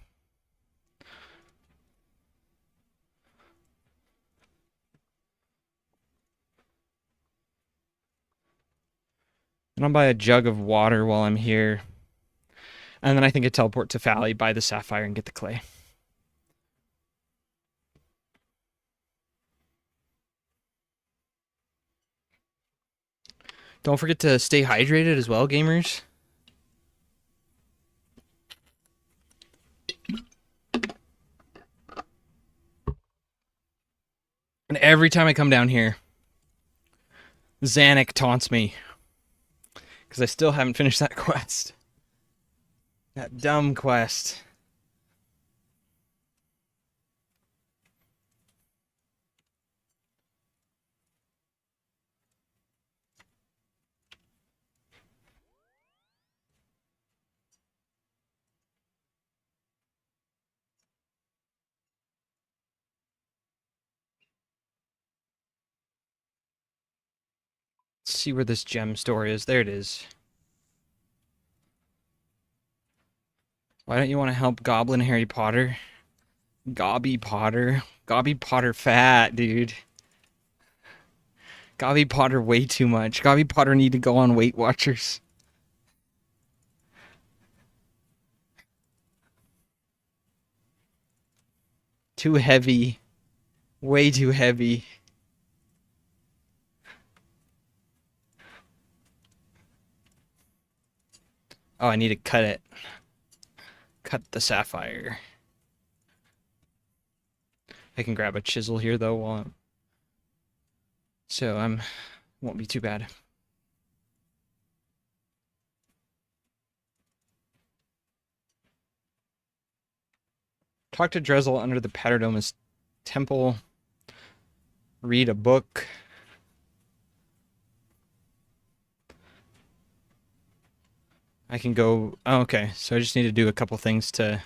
And I'll buy a jug of water while I'm here. And then I think I teleport to Fally, buy the sapphire, and get the clay. Don't forget to stay hydrated as well, gamers. And every time I come down here, Zanuck taunts me. Because I still haven't finished that quest. That dumb quest. Let's see where this gem store is. There it is. Why don't you want to help Goblin Harry Potter? Gobby Potter. Gobby Potter fat, dude. Gobby Potter way too much. Gobby Potter need to go on Weight Watchers. Too heavy. Way too heavy. Oh, I need to cut it. Cut the sapphire. I can grab a chisel here though while I'm... So won't be too bad. Talk to Drezel under the Paterdomus Temple. Read a book. I can go... Oh, okay, so I just need to do a couple things to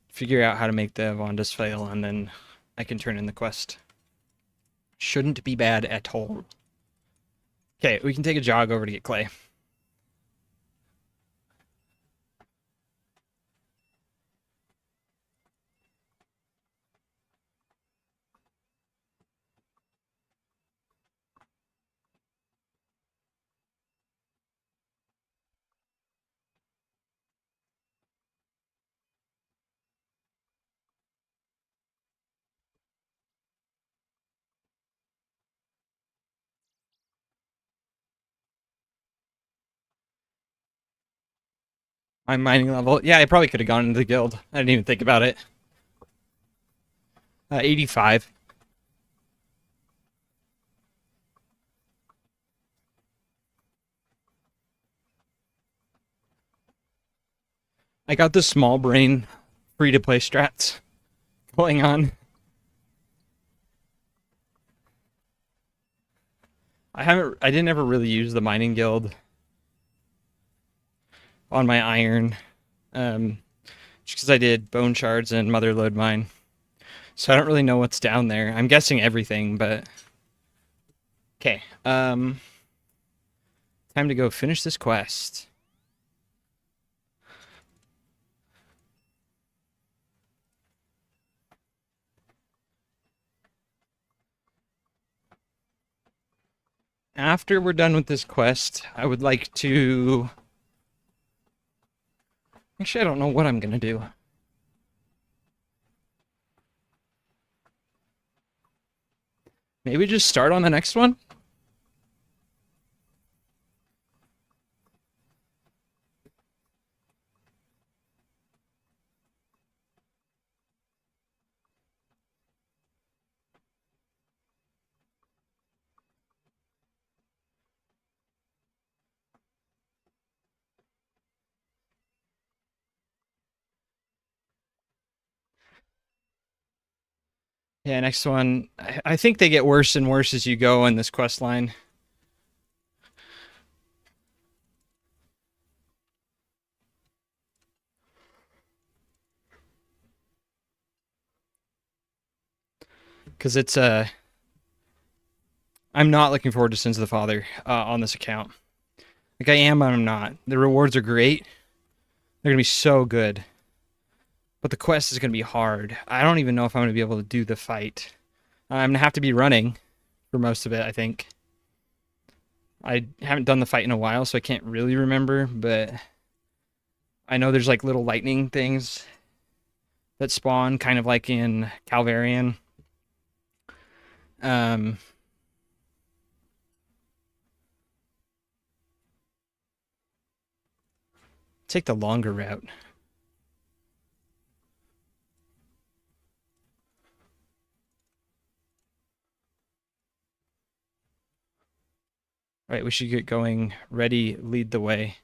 figure out how to make the Vondas fail, and then I can turn in the quest. Shouldn't be bad at all. Okay, we can take a jog over to get clay. My mining level. Yeah, I probably could have gone into the guild. I didn't even think about it. 85. I got the small brain free to play strats going on. I didn't ever really use the mining guild on my iron. Just because I did bone shards and motherlode mine. So I don't really know what's down there. I'm guessing everything, but okay. Time to go finish this quest. After we're done with this quest, I would like to... Actually, I don't know what I'm gonna do. Maybe just start on the next one? Yeah, next one. I think they get worse and worse as you go in this quest line. Because it's I'm not looking forward to Sins of the Father on this account. Like I am, but I'm not. The rewards are great. They're gonna be so good. But the quest is gonna be hard. I don't even know if I'm gonna be able to do the fight. I'm gonna have to be running for most of it, I think. I haven't done the fight in a while, so I can't really remember, but I know there's like little lightning things that spawn, kind of like in Calvarian. Take the longer route. All right, we should get going. Ready, lead the way.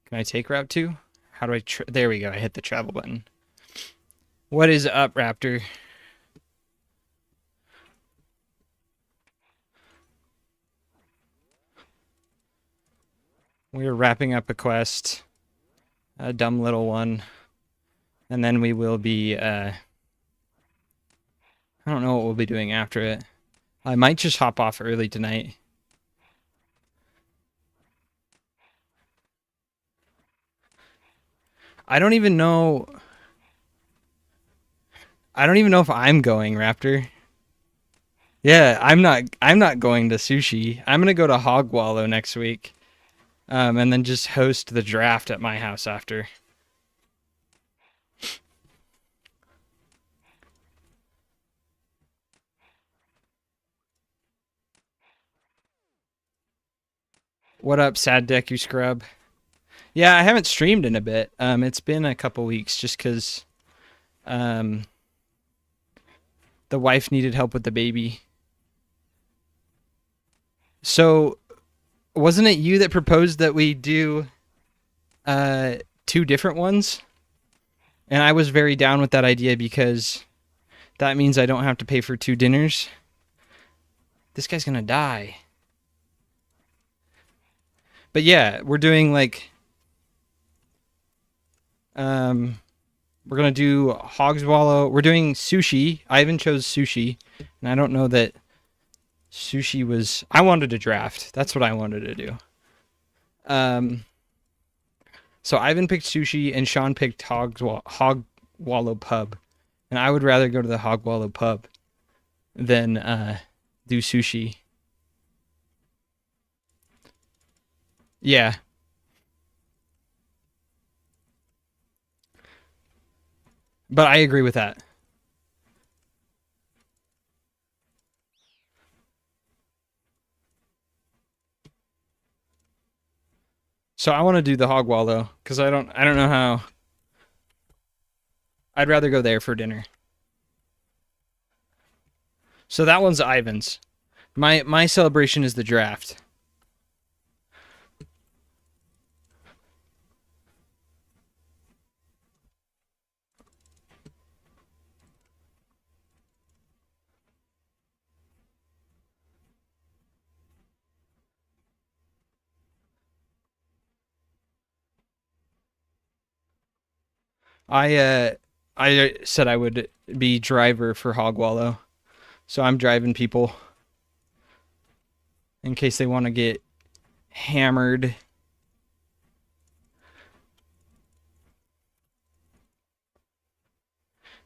Can I take Route 2? How do I... There we go. I hit the travel button. What is up, Raptor? We're wrapping up a quest. A dumb little one. And then we will be... I don't know what we'll be doing after it. I might just hop off early tonight. I don't even know... I don't even know if I'm going, Raptor. Yeah, I'm not going to sushi. I'm gonna go to Hog Wallow next week. And then just host the draft at my house after. What up, Sad Deck, you scrub? Yeah, I haven't streamed in a bit. It's been a couple weeks just because the wife needed help with the baby. So, wasn't it you that proposed that we do two different ones? And I was very down with that idea because that means I don't have to pay for two dinners. This guy's gonna die. But yeah, we're doing like... we're gonna do Hog's Wallow. We're doing sushi. Ivan chose sushi. And I don't know that sushi was... I wanted to draft. That's what I wanted to do. So Ivan picked sushi and Sean picked Hog Wallow Pub. And I would rather go to the Hog Wallow Pub than do sushi. Yeah. But I agree with that. So I want to do the hog wall though, because I don't know how. I'd rather go there for dinner. So that one's Ivan's. My celebration is the draft. I said I would be driver for hog wall though. So I'm driving people in case they want to get hammered.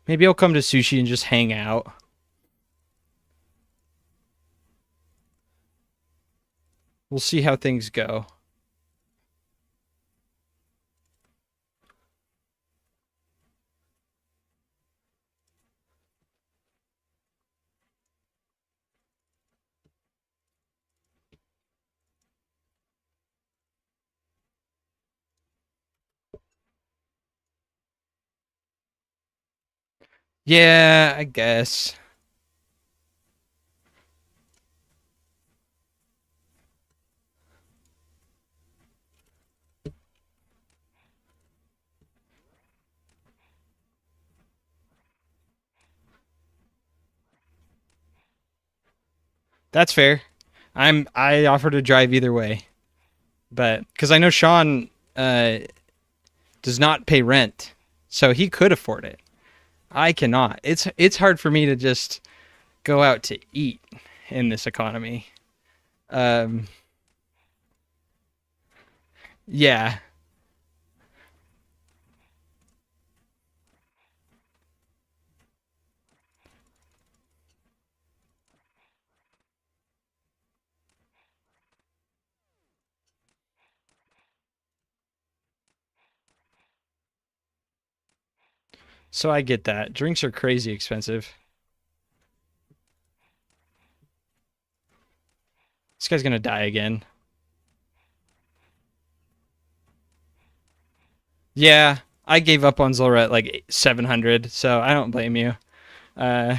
Maybe I'll come to sushi and just hang out. We'll see how things go. Yeah, I guess. That's fair. I offer to drive either way, but because I know Sean does not pay rent, so he could afford it. I cannot. It's hard for me to just go out to eat in this economy. Um, yeah. So I get that. Drinks are crazy expensive. This guy's gonna die again. Yeah, I gave up on Zolra at like 700, so I don't blame you. Uh,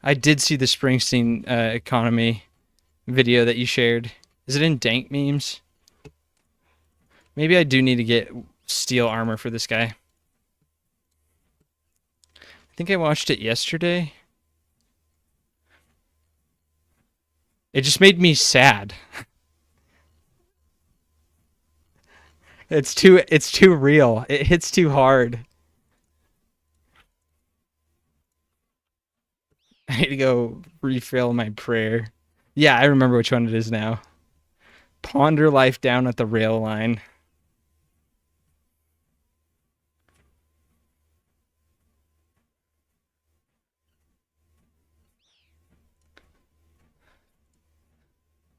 I did see the Springsteen economy video that you shared. Is it in dank memes? Maybe I do need to get steel armor for this guy. I think I watched it yesterday. It just made me sad. It's too real. It hits too hard. I need to go refill my prayer. Yeah, I remember which one it is now. Ponder life down at the rail line.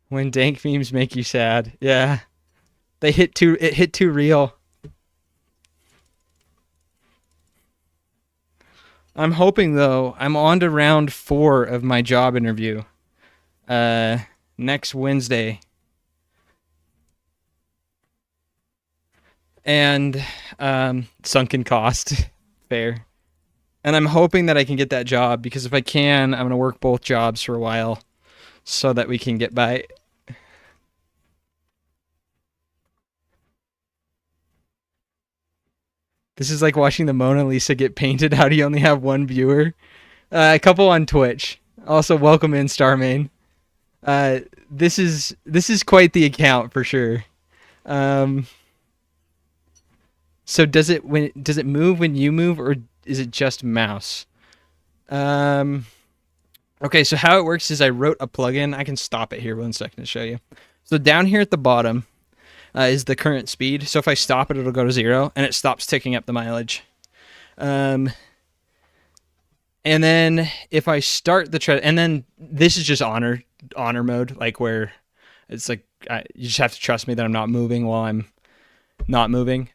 When dank memes make you sad. Yeah. It hit too real. I'm hoping though, I'm on to round 4 of my job interview. Uh Next Wednesday. And sunken cost. Fair. And I'm hoping that I can get that job because if I can, I'm gonna work both jobs for a while so that we can get by. This is like watching the Mona Lisa get painted. How do you only have one viewer? A couple on Twitch. Also, welcome in Starmain. This is quite the account for sure. Um, so does it move when you move or is it just mouse? Um, okay, so how it works is I wrote a plugin. I can stop it here 1 second to show you. So down here at the bottom is the current speed. So if I stop it, it'll go to 0 and it stops ticking up the mileage. Um, and then if I start the tread, and then this is just honor mode, like where it's like you just have to trust me that I'm not moving while I'm not moving.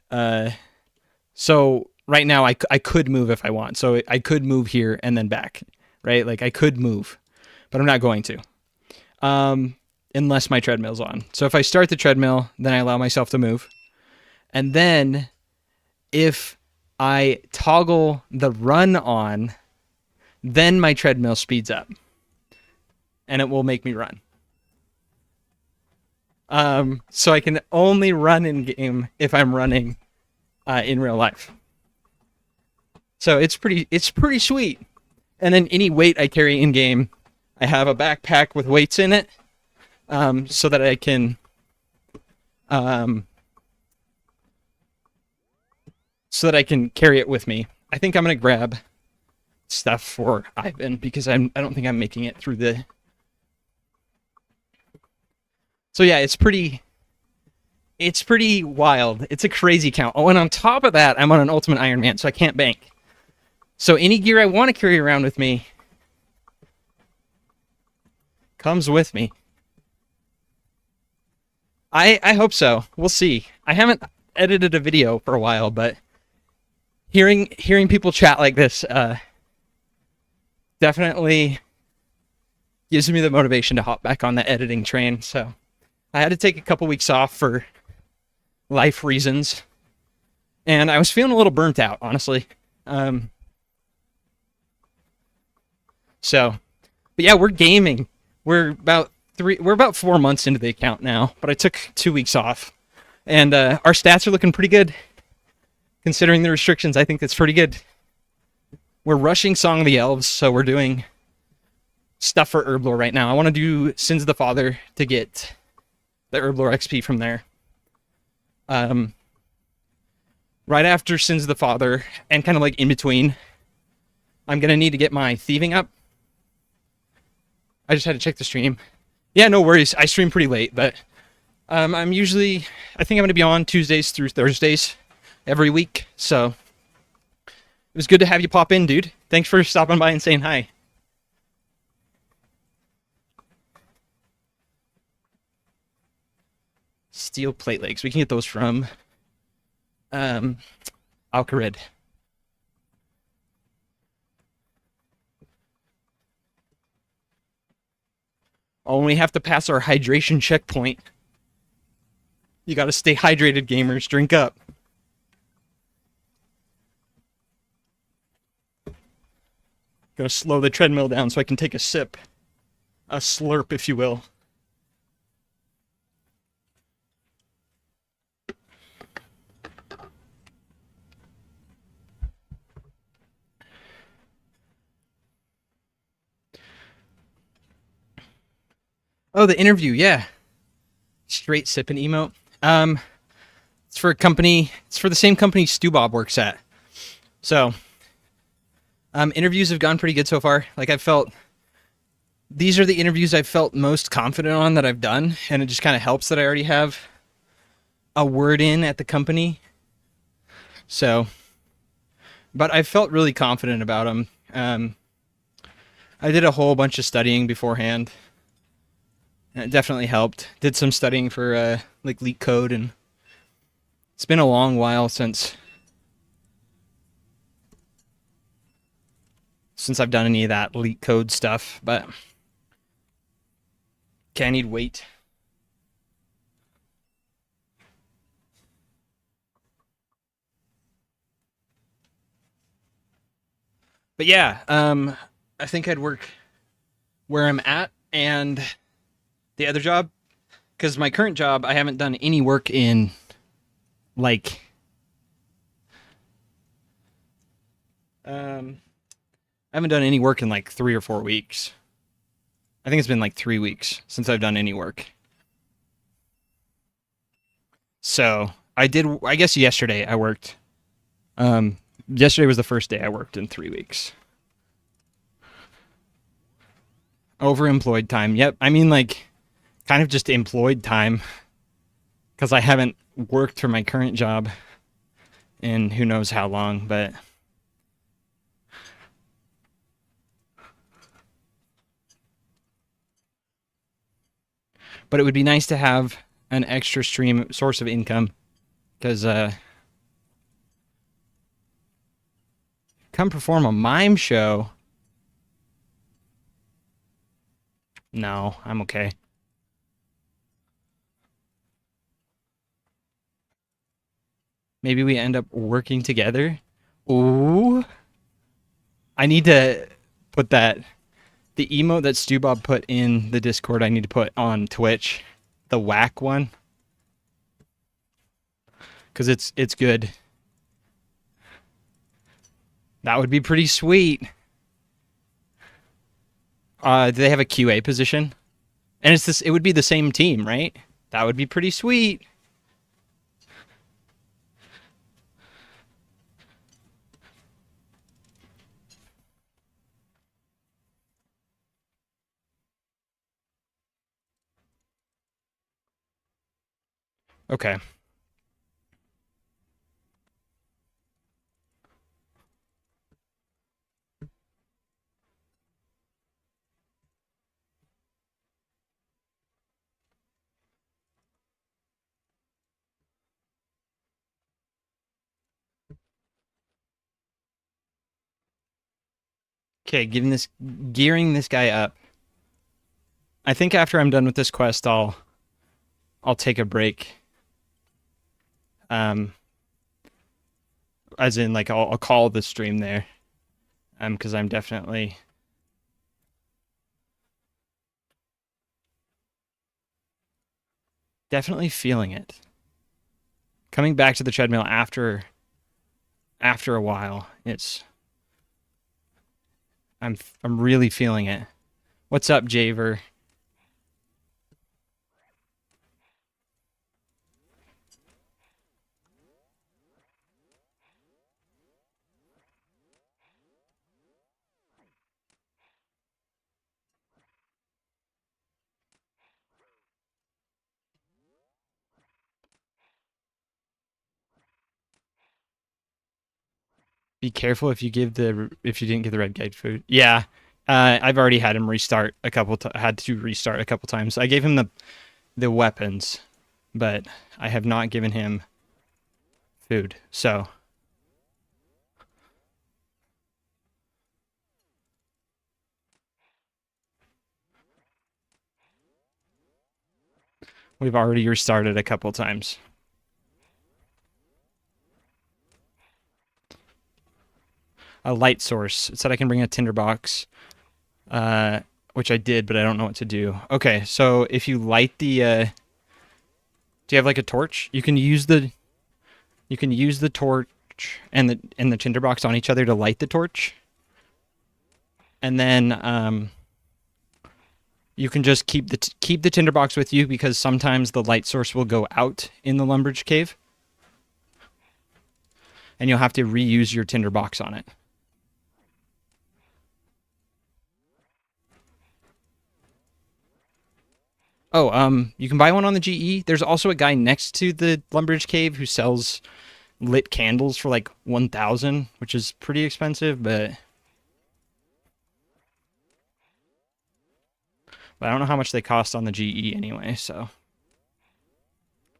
So right now I could move if I want. So I could move here and then back, right? Like I could move, but I'm not going to. unless my treadmill's on. So if I start the treadmill, then I allow myself to move. And then if I toggle the run on, then my treadmill speeds up and it will make me run. So I can only run in game if I'm running in real life. So it's pretty sweet. And then any weight I carry in game, I have a backpack with weights in it, so that I can carry it with me. I think I'm gonna grab stuff for Ivan because I don't think I'm making it through the. So yeah, it's pretty wild. It's a crazy count. Oh, and on top of that, I'm on an Ultimate Iron Man, so I can't bank. So any gear I want to carry around with me comes with me. I hope so. We'll see. I haven't edited a video for a while, but hearing people chat like this definitely gives me the motivation to hop back on the editing train. So I had to take a couple weeks off for life reasons, and I was feeling a little burnt out, honestly. But yeah, we're gaming. We're about 4 months into the account now, but I took 2 weeks off, and our stats are looking pretty good. Considering the restrictions, I think that's pretty good. We're rushing Song of the Elves, so we're doing stuff for Herblore right now. I want to do Sins of the Father to get the Herblore XP from there. Right after Sins of the Father, and kind of like in between, I'm going to need to get my thieving up. I just had to check the stream. Yeah, no worries. I stream pretty late, but I think I'm going to be on Tuesdays through Thursdays every week. So it was good to have you pop in, dude. Thanks for stopping by and saying hi. Steel plate legs. We can get those from Alcarid. Oh, and we have to pass our hydration checkpoint. You gotta stay hydrated, gamers. Drink up. Gonna slow the treadmill down so I can take a sip. A slurp, if you will. Oh, the interview, yeah. Straight sipping emote. It's for a company. It's for the same company Stu Bob works at. So, interviews have gone pretty good so far. Like these are the interviews I've felt most confident on that I've done, and it just kind of helps that I already have a word in at the company. So, but I felt really confident about them. I did a whole bunch of studying beforehand. And it definitely helped. Did some studying for like leak code, and it's been a long while since I've done any of that leak code stuff, but okay, I need weight. But yeah, I think I'd work where I'm at and the other job, because my current job, I haven't done any work in, like, I haven't done any work in like 3 or 4 weeks. I think it's been like 3 weeks since I've done any work. So I guess yesterday I worked. Yesterday was the first day I worked in 3 weeks. Overemployed time. Yep. I mean, like, kind of just employed time, because I haven't worked for my current job in who knows how long, but it would be nice to have an extra stream source of income, because come perform a mime show. No, I'm okay. Maybe we end up working together. Ooh. I need to put that the emote that Stu Bob put in the Discord. I need to put on Twitch, the whack one, because it's good. That would be pretty sweet. Do they have a QA position? And it's this. It would be the same team, right? That would be pretty sweet. Okay. Okay, gearing this guy up. I think after I'm done with this quest, I'll take a break. Um, as in like I'll call the stream there. Because I'm definitely feeling it. Coming back to the treadmill after a while, I'm really feeling it. What's up, Javer? Be careful if you didn't give the red guide food. Yeah, I've already had him restart had to restart a couple times. I gave him the weapons, but I have not given him food. So we've already restarted a couple times. A light source. It said I can bring a tinderbox, which I did, but I don't know what to do. Okay, so if you light the, do you have like a torch? You can use the torch and the tinderbox on each other to light the torch, and then you can just keep the tinderbox with you because sometimes the light source will go out in the Lumbridge cave, and you'll have to reuse your tinderbox on it. Oh, you can buy one on the GE. There's also a guy next to the Lumbridge cave who sells lit candles for like 1,000, which is pretty expensive, but I don't know how much they cost on the GE anyway. So,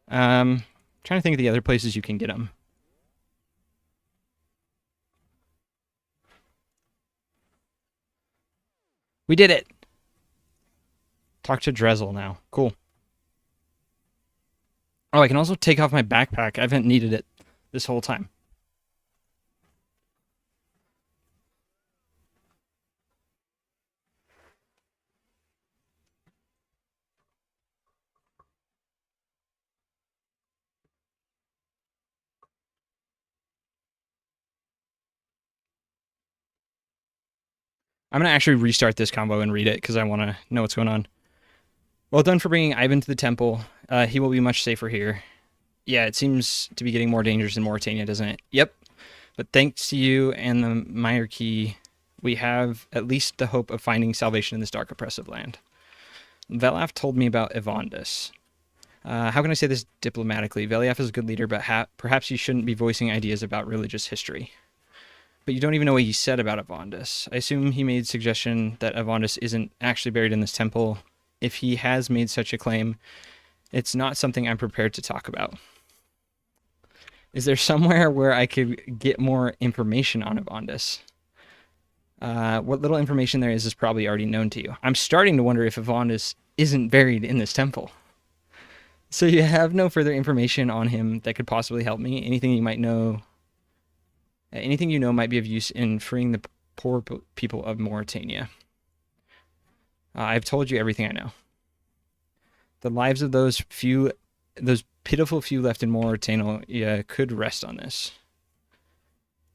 trying to think of the other places you can get them. We did it. Talk to Drezel now. Cool. Oh, I can also take off my backpack. I haven't needed it this whole time. I'm going to actually restart this combo and read it because I want to know what's going on. Well done for bringing Ivan to the temple. He will be much safer here. Yeah, it seems to be getting more dangerous in Mauritania, doesn't it? Yep. But thanks to you and the Meyer key, we have at least the hope of finding salvation in this dark, oppressive land. Velaf told me about Evandus. How can I say this diplomatically? Veliaf is a good leader, but perhaps he shouldn't be voicing ideas about religious history. But you don't even know what he said about Evandus. I assume he made suggestion that Evandus isn't actually buried in this temple. If he has made such a claim, it's not something I'm prepared to talk about. Is there somewhere where I could get more information on Evandus? What little information there is probably already known to you. I'm starting to wonder if Avandis isn't buried in this temple. So you have no further information on him that could possibly help me. Anything you might know, anything you know might be of use in freeing the poor people of Mauritania. I've told you everything I know. The lives of those pitiful few left in Mauritania could rest on this.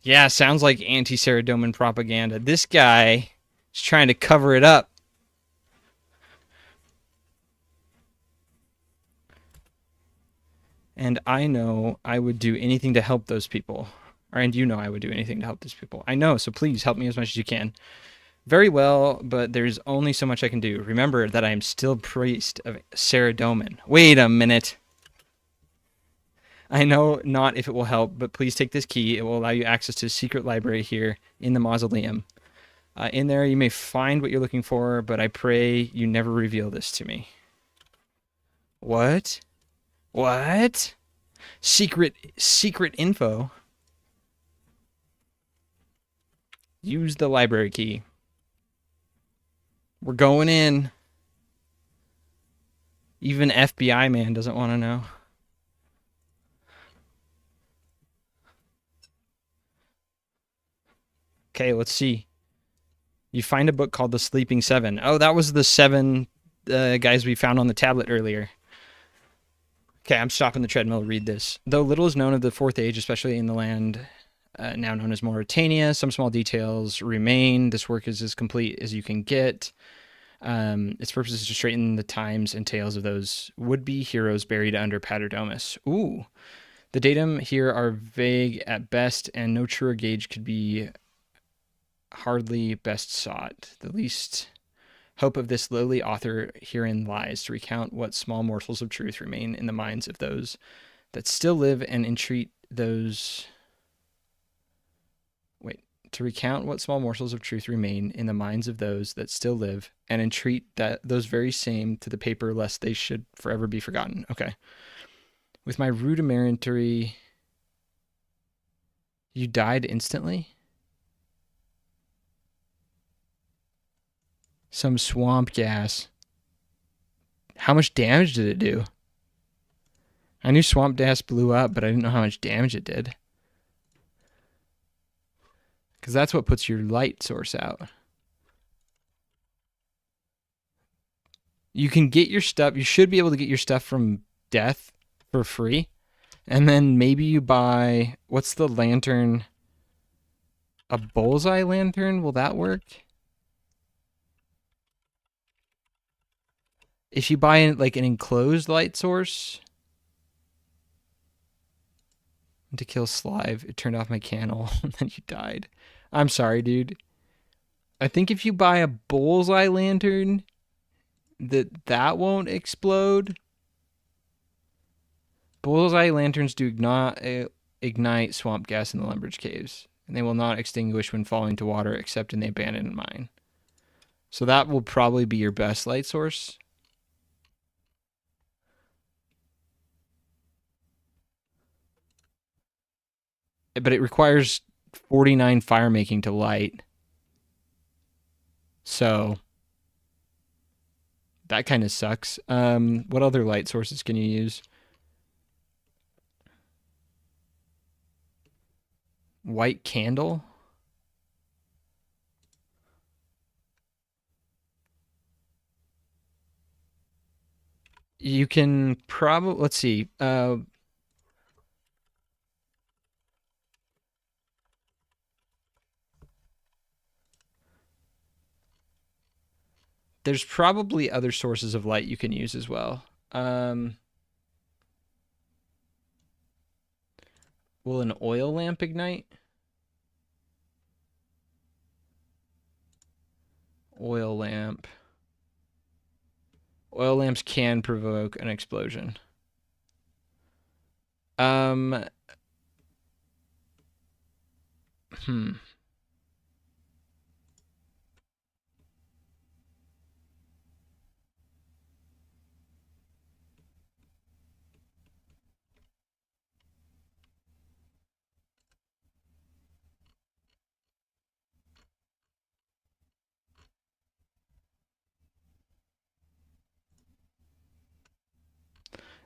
Yeah, sounds like anti-Saradomin propaganda. This guy is trying to cover it up. And I know I would do anything to help those people. And you know I would do anything to help those people. I know, so please help me as much as you can. Very well, but there's only so much I can do. Remember that I am still priest of Saradomin. Wait a minute. I know not if it will help, but please take this key. It will allow you access to a secret library here in the mausoleum. In there, you may find what you're looking for, but I pray you never reveal this to me. What? What? Secret info? Use the library key. We're going in. Even FBI man doesn't want to know. Okay, let's see. You find a book called The Sleeping Seven. Oh, that was the 7 guys we found on the tablet earlier. Okay, I'm stopping the treadmill to read this. Though little is known of the Fourth Age, especially in the land now known as Mauritania, some small details remain. This work is as complete as you can get. Its purpose is to straighten the times and tales of those would-be heroes buried under Paterdomus. Ooh. The datum here are vague at best, and no truer gauge could be hardly best sought. The least hope of this lowly author herein lies to recount what small morsels of truth remain in the minds of those that still live and entreat those... To recount what small morsels of truth remain in the minds of those that still live and entreat that those very same to the paper lest they should forever be forgotten. Okay. With my rudimentary... You died instantly? Some swamp gas. How much damage did it do? I knew swamp gas blew up, but I didn't know how much damage it did. Because that's what puts your light source out. You can get your stuff. You should be able to get your stuff from death for free. And then maybe you buy... What's the lantern? A bullseye lantern? Will that work? If you buy like an enclosed light source... To kill Slive, it turned off my candle, and then you died. I'm sorry, dude. I think if you buy a bullseye lantern, that won't explode. Bullseye lanterns do not ignite swamp gas in the Lumbridge caves, and they will not extinguish when falling to water except in the abandoned mine. So that will probably be your best light source. But it requires 49 fire making to light. So that kind of sucks. What other light sources can you use? White candle? You can probably, let's see. There's probably other sources of light you can use as well. Will an oil lamp ignite? Oil lamp. Oil lamps can provoke an explosion. Hmm.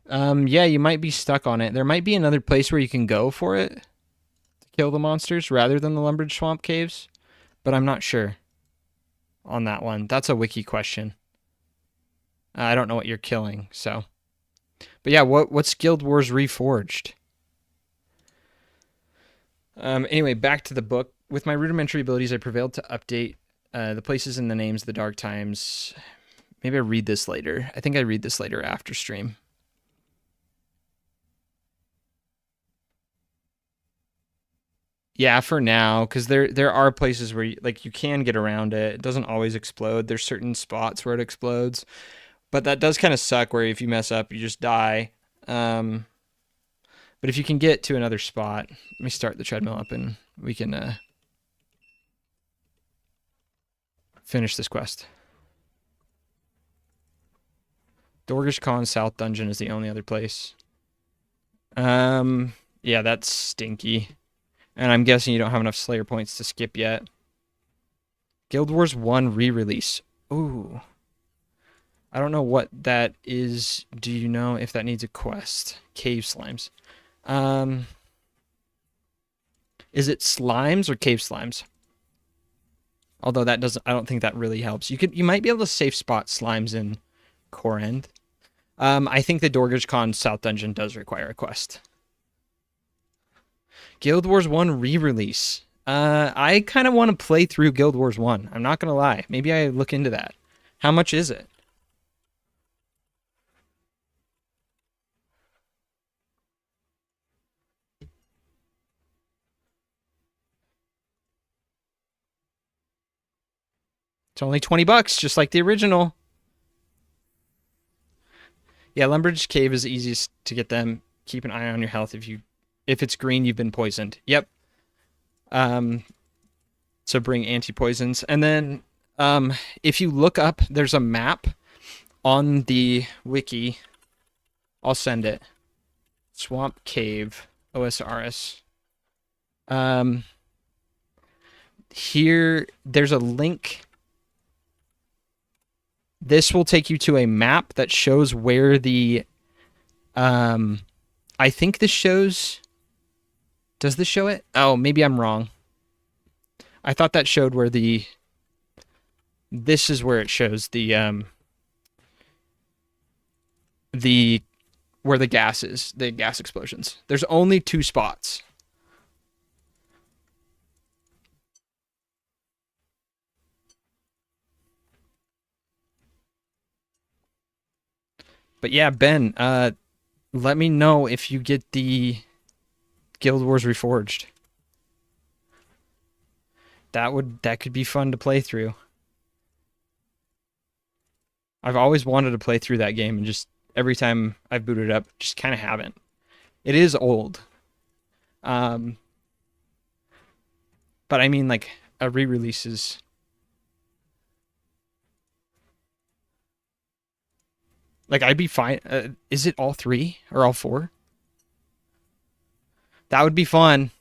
Yeah, you might be stuck on it. There might be another place where you can go for it to kill the monsters rather than the Lumbridge Swamp Caves, but I'm not sure on that one. That's a wiki question. I don't know what you're killing, so. But yeah, what's Guild Wars Reforged? Anyway, back to the book. With my rudimentary abilities, I prevailed to update the places and the names of the dark times. Maybe I read this later. I think I read this later after stream. Yeah, for now, because there are places where you can get around it. It doesn't always explode. There's certain spots where it explodes, but that does kind of suck. Where if you mess up, you just die. Um, but if you can get to another spot, let me start the treadmill up and we can finish this quest. Dorgish Khan South Dungeon is the only other place. Yeah, that's stinky. And I'm guessing you don't have enough Slayer points to skip yet. Guild Wars 1 re-release. Ooh. I don't know what that is. Do you know if that needs a quest? Cave slimes. Is it slimes or cave slimes? Although that doesn't, I don't think that really helps. You might be able to safe spot slimes in Core End. I think the Dorgage Con South Dungeon does require a quest. Guild Wars 1 re-release. I kind of want to play through Guild Wars 1. I'm not going to lie. Maybe I look into that. How much is it? It's only $20, just like the original. Yeah, Lumbridge Cave is the easiest to get them. Keep an eye on your health if it's green, you've been poisoned. Yep. So bring anti-poisons. And then if you look up, there's a map on the wiki. I'll send it. Swamp Cave, OSRS. Here, there's a link. This will take you to a map that shows where the I think this shows. Does this show it? Oh, maybe I'm wrong. I thought that showed where the. This is where it shows the where the gas is, the gas explosions. There's only 2 spots. But yeah, Ben, let me know if you get the Guild Wars Reforged. That could be fun to play through. I've always wanted to play through that game and just every time I've booted it up, just kind of haven't. It is old. But I mean like a re-release is like I'd be fine. Is it all 3 or all 4? That would be fun.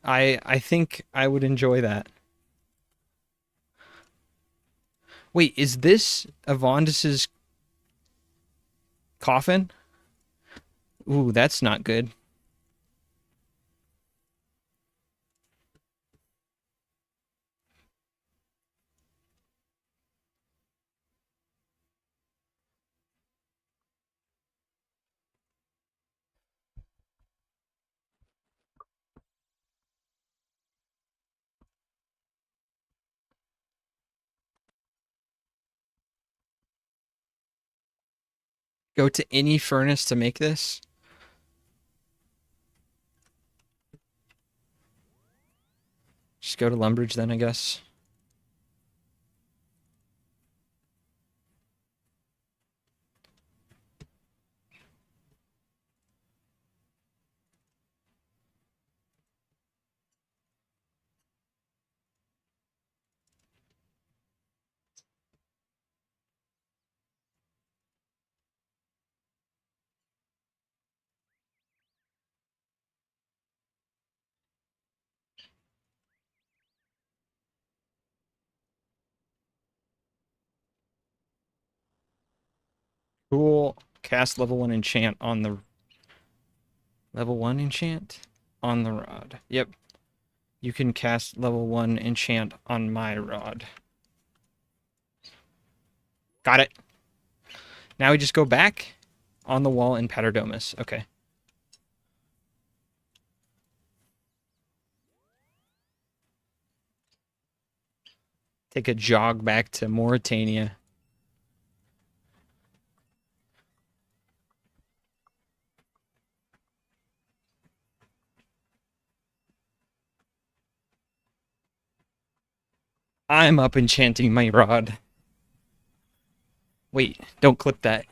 I think I would enjoy that. Wait, is this Avondis's coffin? Ooh, that's not good. Go to any furnace to make this? Just go to Lumbridge then, I guess. Cool. Cast level 1 enchant on the... Level 1 enchant? On the rod. Yep. You can cast level 1 enchant on my rod. Got it. Now we just go back on the wall in Paterdomus. Okay. Take a jog back to Mauritania. I'm up enchanting my rod. Wait, don't clip that.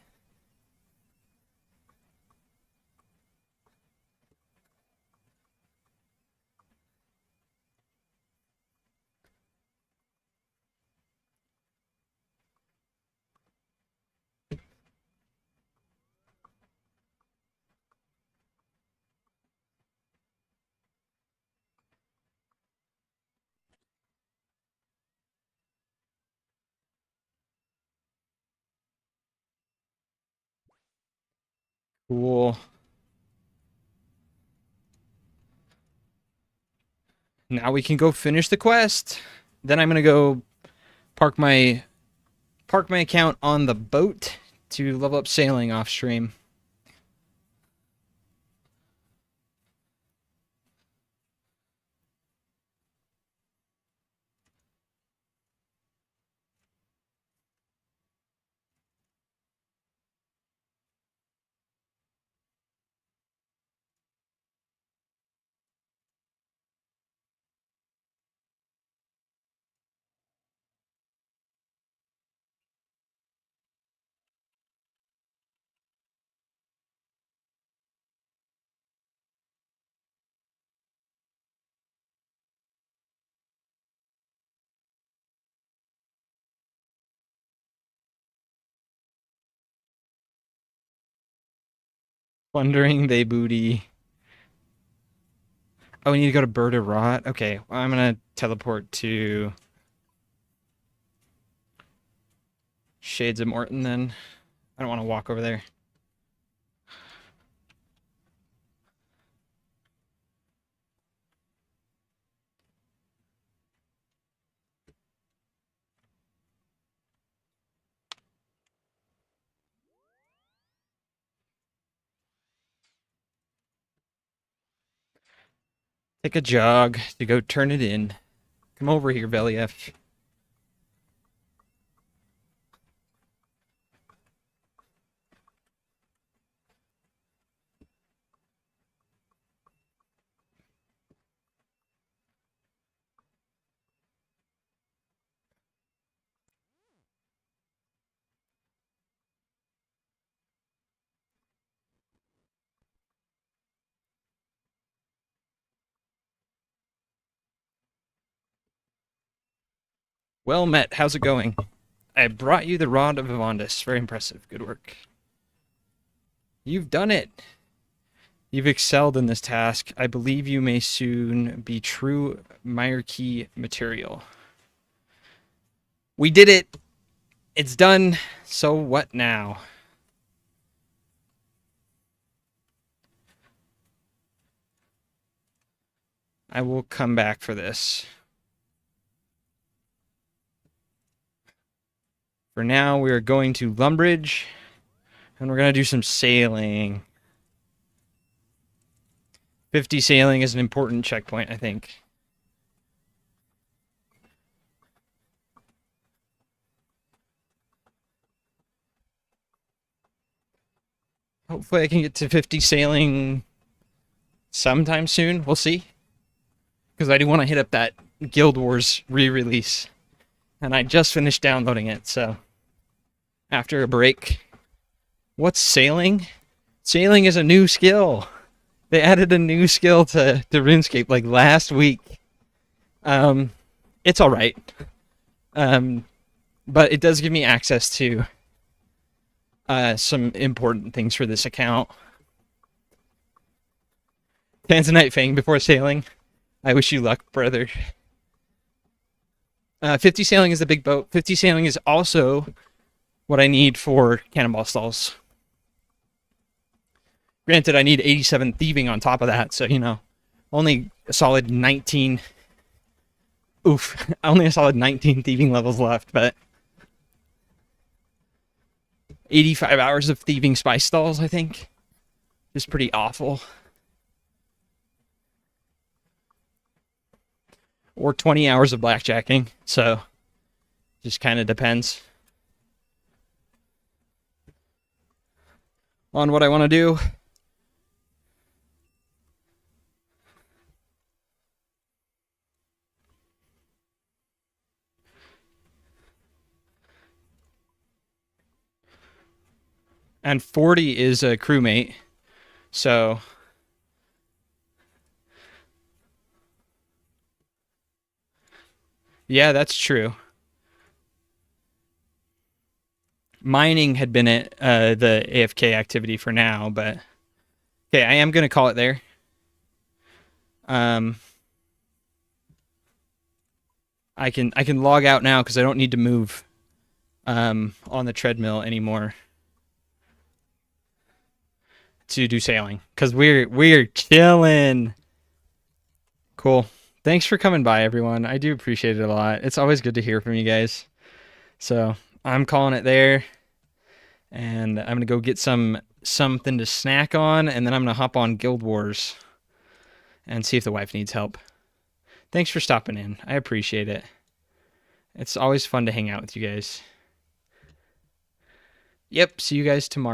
Cool. Now we can go finish the quest. Then I'm gonna go park my account on the boat to level up sailing off stream. Plundering they booty. Oh, we need to go to Bird of Rot? Okay, well, I'm gonna teleport to Shades of Morton then. I don't want to walk over there. Take a jog to go turn it in. Come over here, Velief. Well met. How's it going? I brought you the Rod of Evandis. Very impressive. Good work. You've done it. You've excelled in this task. I believe you may soon be true Myarchy material. We did it. It's done. So what now? I will come back for this. For now, we are going to Lumbridge, and we're going to do some sailing. 50 sailing is an important checkpoint, I think. Hopefully I can get to 50 sailing sometime soon. We'll see. Because I do want to hit up that Guild Wars re-release. And I just finished downloading it, so after a break. What's sailing? Sailing is a new skill. They added a new skill to RuneScape like last week. It's alright. But it does give me access to some important things for this account. Tanzanite Fang before sailing. I wish you luck, brother. 50 sailing is the big boat. 50 sailing is also what I need for cannonball stalls. Granted, I need 87 thieving on top of that, so, you know, only a solid 19. Oof, only a solid 19 thieving levels left, but 85 hours of thieving spice stalls, I think, is pretty awful. Or 20 hours of blackjacking, so just kind of depends on what I want to do. And 40 is a crewmate, so yeah, that's true. Mining had been at the AFK activity for now, but okay, I am gonna call it there. Um, I can log out now because I don't need to move on the treadmill anymore to do sailing because we're chilling. Cool. Thanks for coming by, everyone. I do appreciate it a lot. It's always good to hear from you guys. So I'm calling it there, and I'm gonna go get something to snack on, and then I'm gonna hop on Guild Wars and see if the wife needs help. Thanks for stopping in. I appreciate it. It's always fun to hang out with you guys. Yep, see you guys tomorrow.